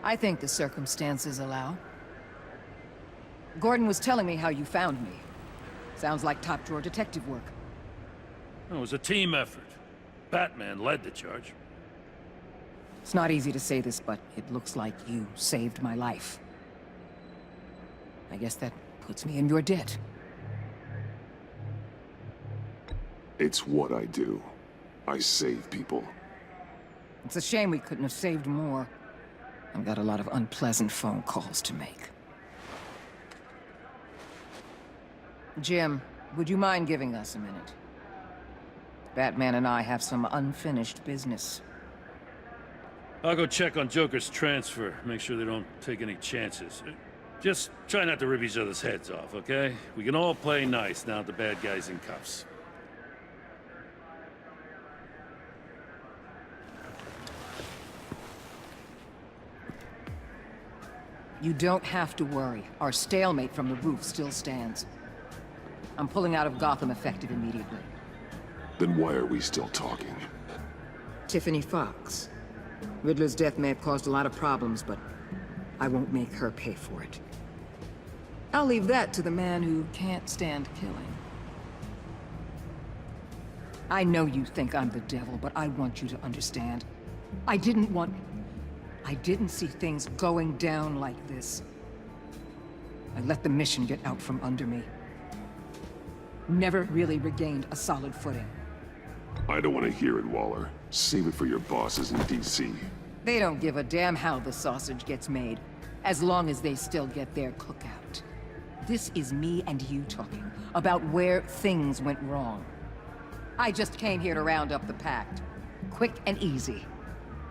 I think the circumstances allow. Gordon was telling me how you found me. Sounds like top-drawer detective work. It was a team effort. Batman led the charge. It's not easy to say this, but it looks like you saved my life. I guess that puts me in your debt. It's what I do. I save people. It's a shame we couldn't have saved more. I've got a lot of unpleasant phone calls to make. Jim, would you mind giving us a minute? Batman and I have some unfinished business. I'll go check on Joker's transfer, make sure they don't take any chances. Just try not to rip each other's heads off, okay? We can all play nice now that the bad guy's in cuffs. You don't have to worry. Our stalemate from the roof still stands. I'm pulling out of Gotham effective immediately. Then why are we still talking? Tiffany Fox. Riddler's death may have caused a lot of problems, but I won't make her pay for it. I'll leave that to the man who can't stand killing. I know you think I'm the devil, but I want you to understand. I didn't see things going down like this. I let the mission get out from under me. Never really regained a solid footing. I don't want to hear it, Waller. Save it for your bosses in DC. They don't give a damn how the sausage gets made, as long as they still get their cookout. This is me and you talking about where things went wrong. I just came here to round up the pact. Quick and easy.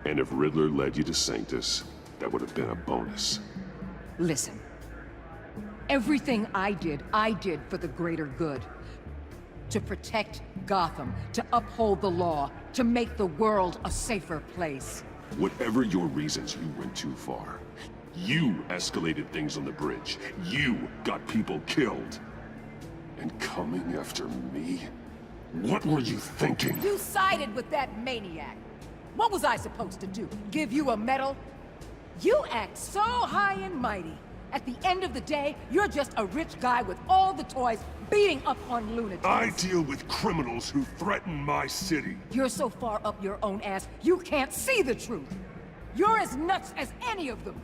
And if Riddler led you to Sanctus, that would have been a bonus. Listen. Everything I did for the greater good. To protect Gotham, to uphold the law, to make the world a safer place. Whatever your reasons, you went too far. You escalated things on the bridge. You got people killed. And coming after me? What were you thinking? You sided with that maniac. What was I supposed to do? Give you a medal? You act so high and mighty, At the end of the day, you're just a rich guy with all the toys beating up on lunatics. I deal with criminals who threaten my city. You're so far up your own ass, you can't see the truth. You're as nuts as any of them.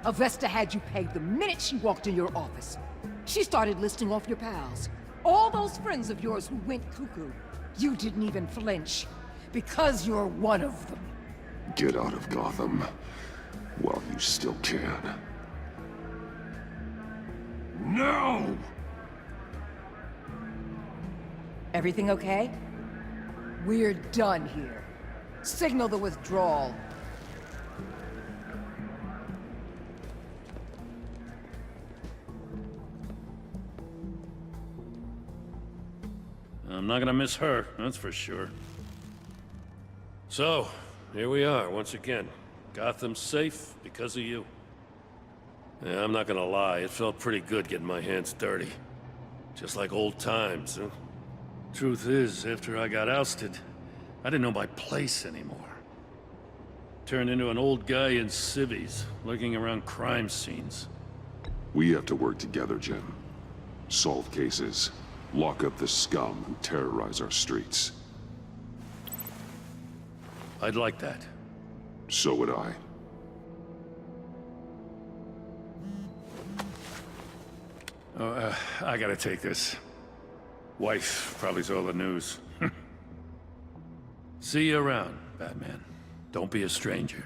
Avesta had you pegged the minute she walked in your office. She started listing off your pals. All those friends of yours who went cuckoo. You didn't even flinch. Because you're one of them. Get out of Gotham while you still can. No! Everything okay? We're done here. Signal the withdrawal. I'm not gonna miss her, that's for sure. So, here we are, once again. Gotham's safe because of you. Yeah, I'm not gonna lie, it felt pretty good getting my hands dirty. Just like old times, huh? Truth is, after I got ousted, I didn't know my place anymore. Turned into an old guy in civvies, lurking around crime scenes. We have to work together, Jim. Solve cases, lock up the scum who terrorize our streets. I'd like that. So would I. I gotta take this. Wife probably saw the news. See you around, Batman. Don't be a stranger.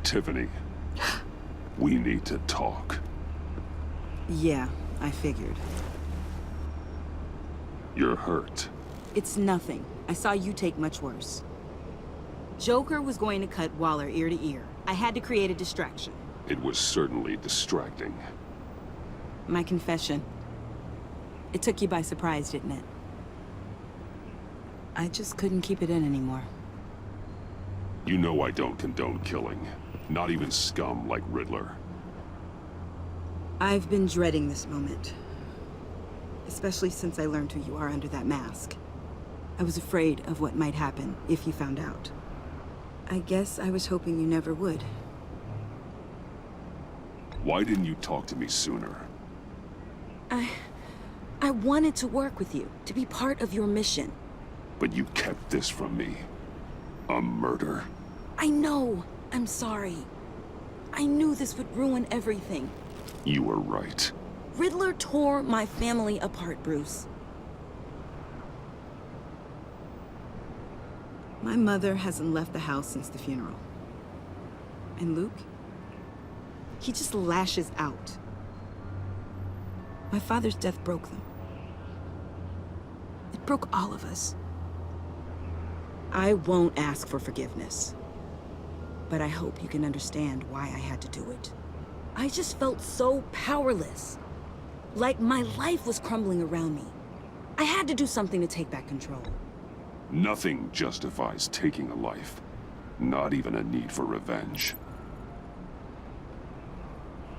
Tiffany, we need to talk. Yeah, I figured. You're hurt. It's nothing. I saw you take much worse. Joker was going to cut Waller ear to ear. I had to create a distraction. It was certainly distracting. My confession. It took you by surprise, didn't it? I just couldn't keep it in anymore. You know I don't condone killing. Not even scum like Riddler. I've been dreading this moment. Especially since I learned who you are under that mask. I was afraid of what might happen if you found out. I guess I was hoping you never would. Why didn't you talk to me sooner? I wanted to work with you, to be part of your mission. But you kept this from me. A murder? I know. I'm sorry. I knew this would ruin everything. You were right. Riddler tore my family apart, Bruce. My mother hasn't left the house since the funeral. And Luke? He just lashes out. My father's death broke them. It broke all of us. I won't ask for forgiveness. But I hope you can understand why I had to do it. I just felt so powerless. Like my life was crumbling around me. I had to do something to take back control. Nothing justifies taking a life. Not even a need for revenge.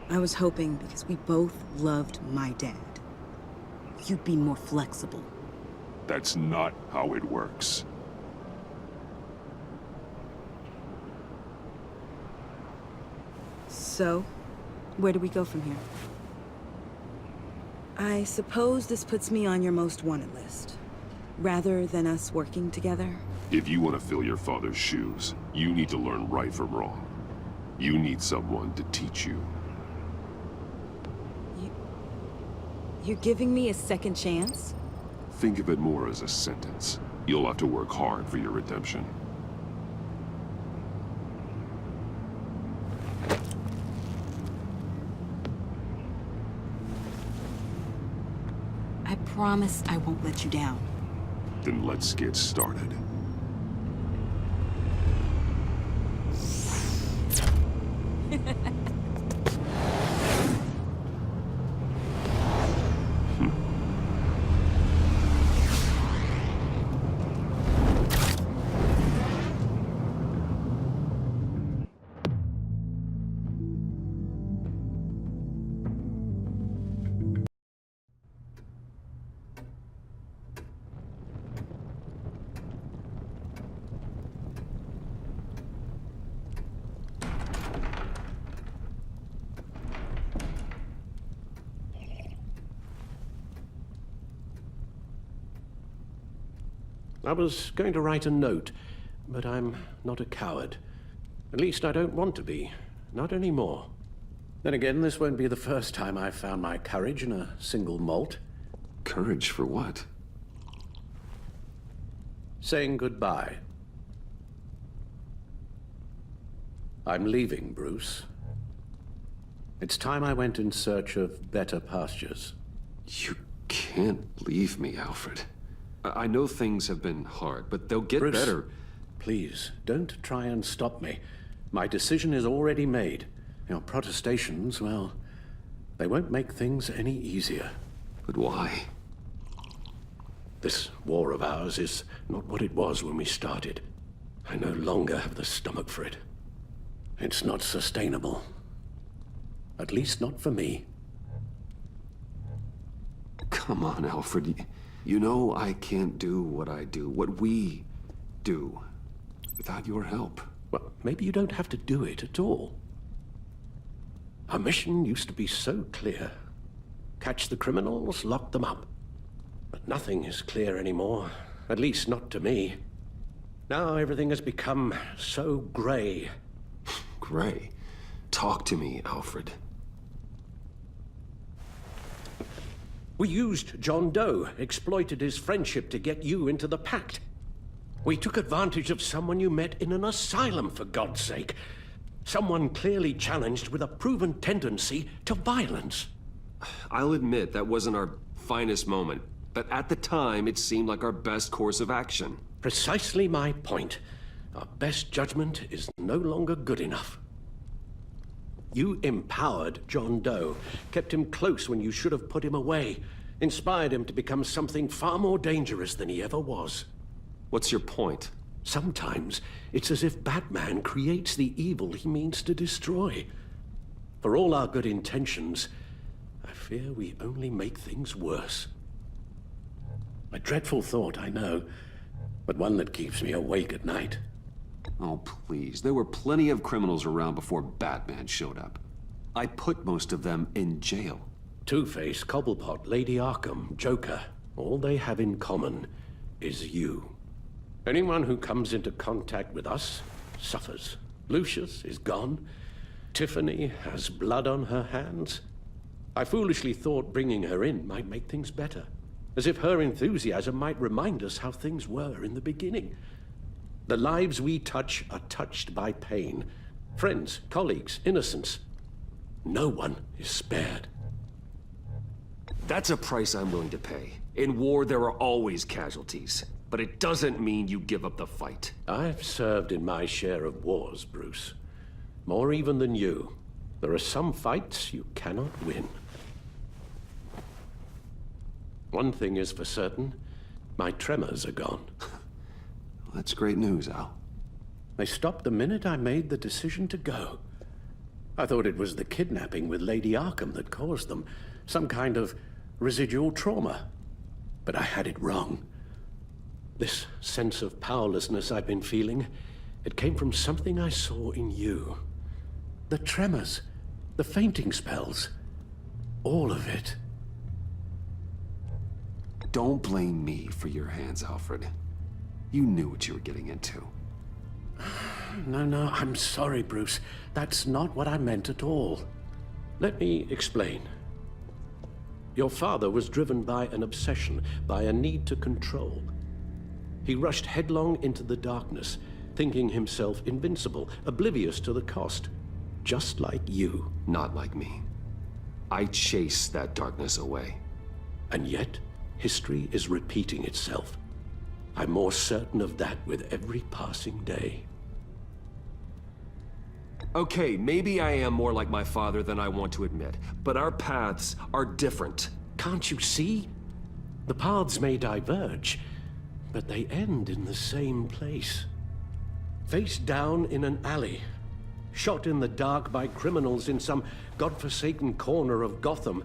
I was hoping because we both loved my dad, you'd be more flexible. That's not how it works. So, where do we go from here? I suppose this puts me on your most wanted list. Rather than us working together. If you want to fill your father's shoes, you need to learn right from wrong. You need someone to teach you. You're giving me a second chance? Think of it more as a sentence. You'll have to work hard for your redemption. I promise I won't let you down. Then let's get started. I was going to write a note, but I'm not a coward. At least I don't want to be. Not anymore. Then again, this won't be the first time I've found my courage in a single malt. Courage for what? Saying goodbye. I'm leaving, Bruce. It's time I went in search of better pastures. You can't leave me, Alfred. I know things have been hard, but they'll get better. Please, don't try and stop me. My decision is already made. Your protestations, well, they won't make things any easier. But why? This war of ours is not what it was when we started. I no longer have the stomach for it. It's not sustainable. At least not for me. Come on, Alfred. You know I can't do what I do, what we do, without your help. Well, maybe you don't have to do it at all. Our mission used to be so clear. Catch the criminals, lock them up. But nothing is clear anymore, at least not to me. Now everything has become so gray. Gray? Talk to me, Alfred. We used John Doe, exploited his friendship to get you into the pact. We took advantage of someone you met in an asylum, for God's sake. Someone clearly challenged with a proven tendency to violence. I'll admit that wasn't our finest moment, but at the time it seemed like our best course of action. Precisely my point. Our best judgment is no longer good enough. You empowered John Doe, kept him close when you should have put him away, inspired him to become something far more dangerous than he ever was. What's your point? Sometimes it's as if Batman creates the evil he means to destroy. For all our good intentions, I fear we only make things worse. A dreadful thought, I know, but one that keeps me awake at night. Oh, please. There were plenty of criminals around before Batman showed up. I put most of them in jail. Two-Face, Cobblepot, Lady Arkham, Joker. All they have in common is you. Anyone who comes into contact with us suffers. Lucius is gone. Tiffany has blood on her hands. I foolishly thought bringing her in might make things better. As if her enthusiasm might remind us how things were in the beginning. The lives we touch are touched by pain. Friends, colleagues, innocents. No one is spared. That's a price I'm willing to pay. In war, there are always casualties. But it doesn't mean you give up the fight. I've served in my share of wars, Bruce. More even than you. There are some fights you cannot win. One thing is for certain. My tremors are gone. That's great news, Al. They stopped the minute I made the decision to go. I thought it was the kidnapping with Lady Arkham that caused them. Some kind of residual trauma. But I had it wrong. This sense of powerlessness I've been feeling, it came from something I saw in you. The tremors, the fainting spells, all of it. Don't blame me for your hands, Alfred. You knew what you were getting into. No, I'm sorry, Bruce. That's not what I meant at all. Let me explain. Your father was driven by an obsession, by a need to control. He rushed headlong into the darkness, thinking himself invincible, oblivious to the cost. Just like you. Not like me. I chased that darkness away. And yet, history is repeating itself. I'm more certain of that with every passing day. Okay, maybe I am more like my father than I want to admit, but our paths are different. Can't you see? The paths may diverge, but they end in the same place. Face down in an alley, shot in the dark by criminals in some godforsaken corner of Gotham.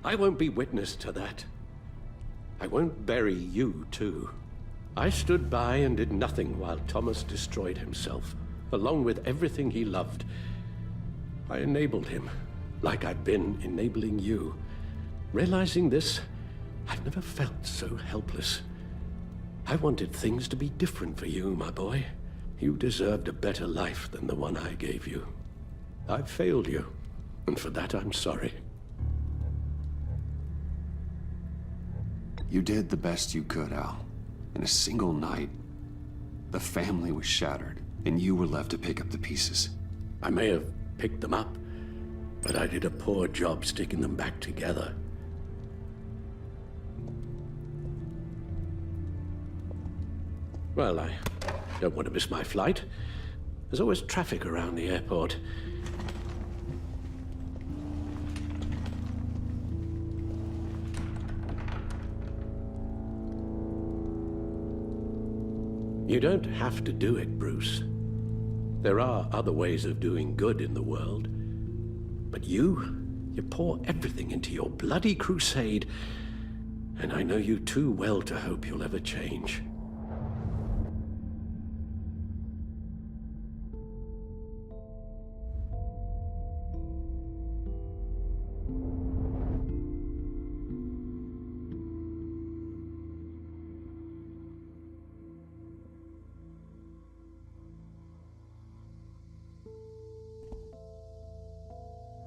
I won't be witness to that. I won't bury you, too. I stood by and did nothing while Thomas destroyed himself, along with everything he loved. I enabled him, like I'd been enabling you. Realizing this, I've never felt so helpless. I wanted things to be different for you, my boy. You deserved a better life than the one I gave you. I failed you, and for that I'm sorry. You did the best you could, Al. In a single night, the family was shattered, and you were left to pick up the pieces. I may have picked them up, but I did a poor job sticking them back together. Well, I don't want to miss my flight. There's always traffic around the airport. You don't have to do it, Bruce. There are other ways of doing good in the world. But you pour everything into your bloody crusade, and I know you too well to hope you'll ever change.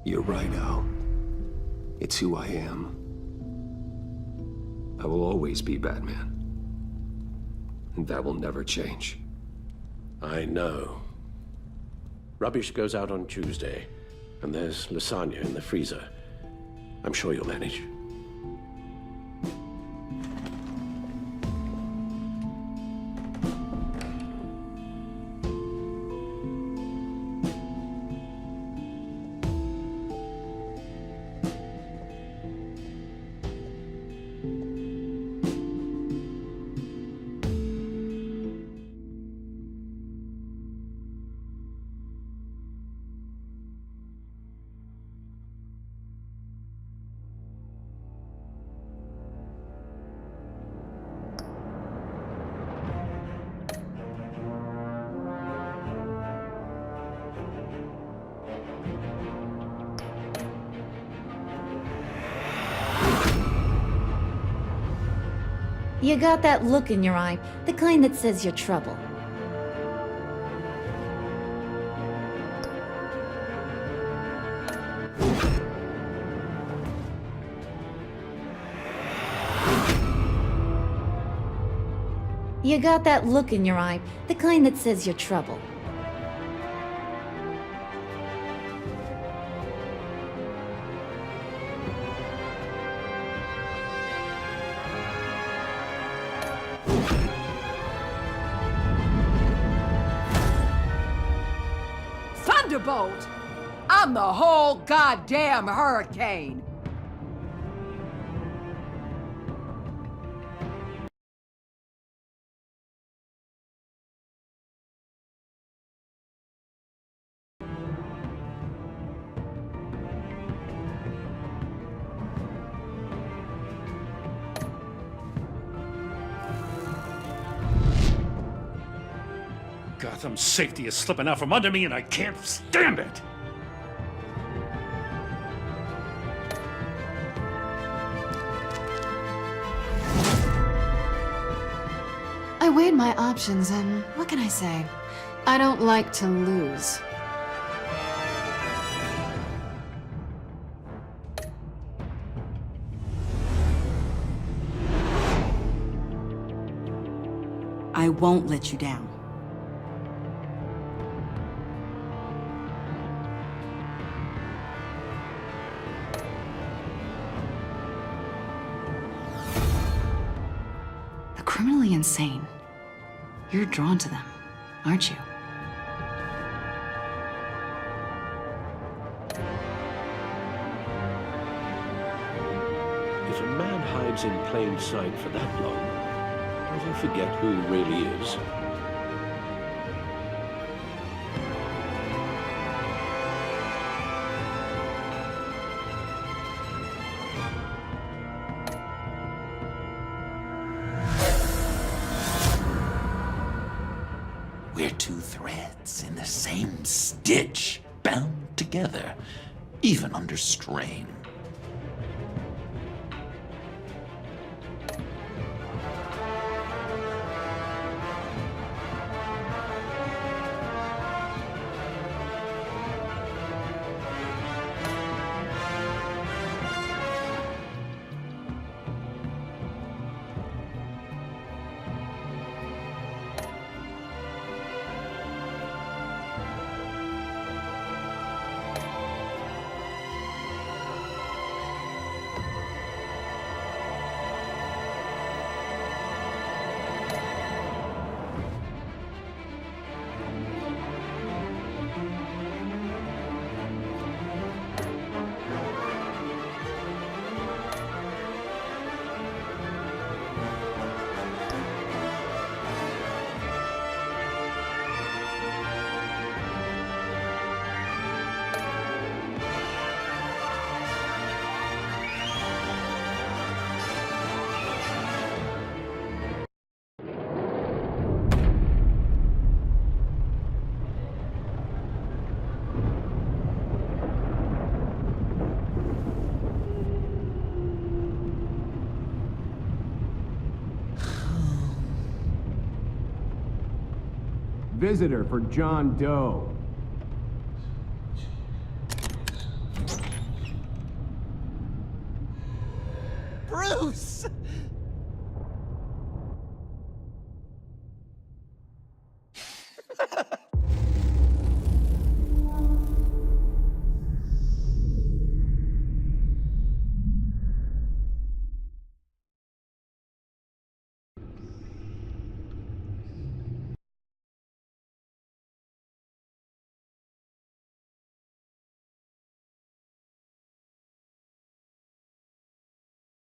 You're right, Al. It's who I am. I will always be Batman. And that will never change. I know. Rubbish goes out on Tuesday, and there's lasagna in the freezer. I'm sure you'll manage. You got that look in your eye, the kind that says you're trouble. You got that look in your eye, the kind that says you're trouble. Thunderbolt! I'm the whole goddamn hurricane! Gotham's safety is slipping out from under me, and I can't stand it! I weighed my options, and what can I say? I don't like to lose. I won't let you down. The criminally insane. You're drawn to them, aren't you? If a man hides in plain sight for that long, does he forget who he really is? We're two threads in the same stitch, bound together, even under strain. Visitor for John Doe.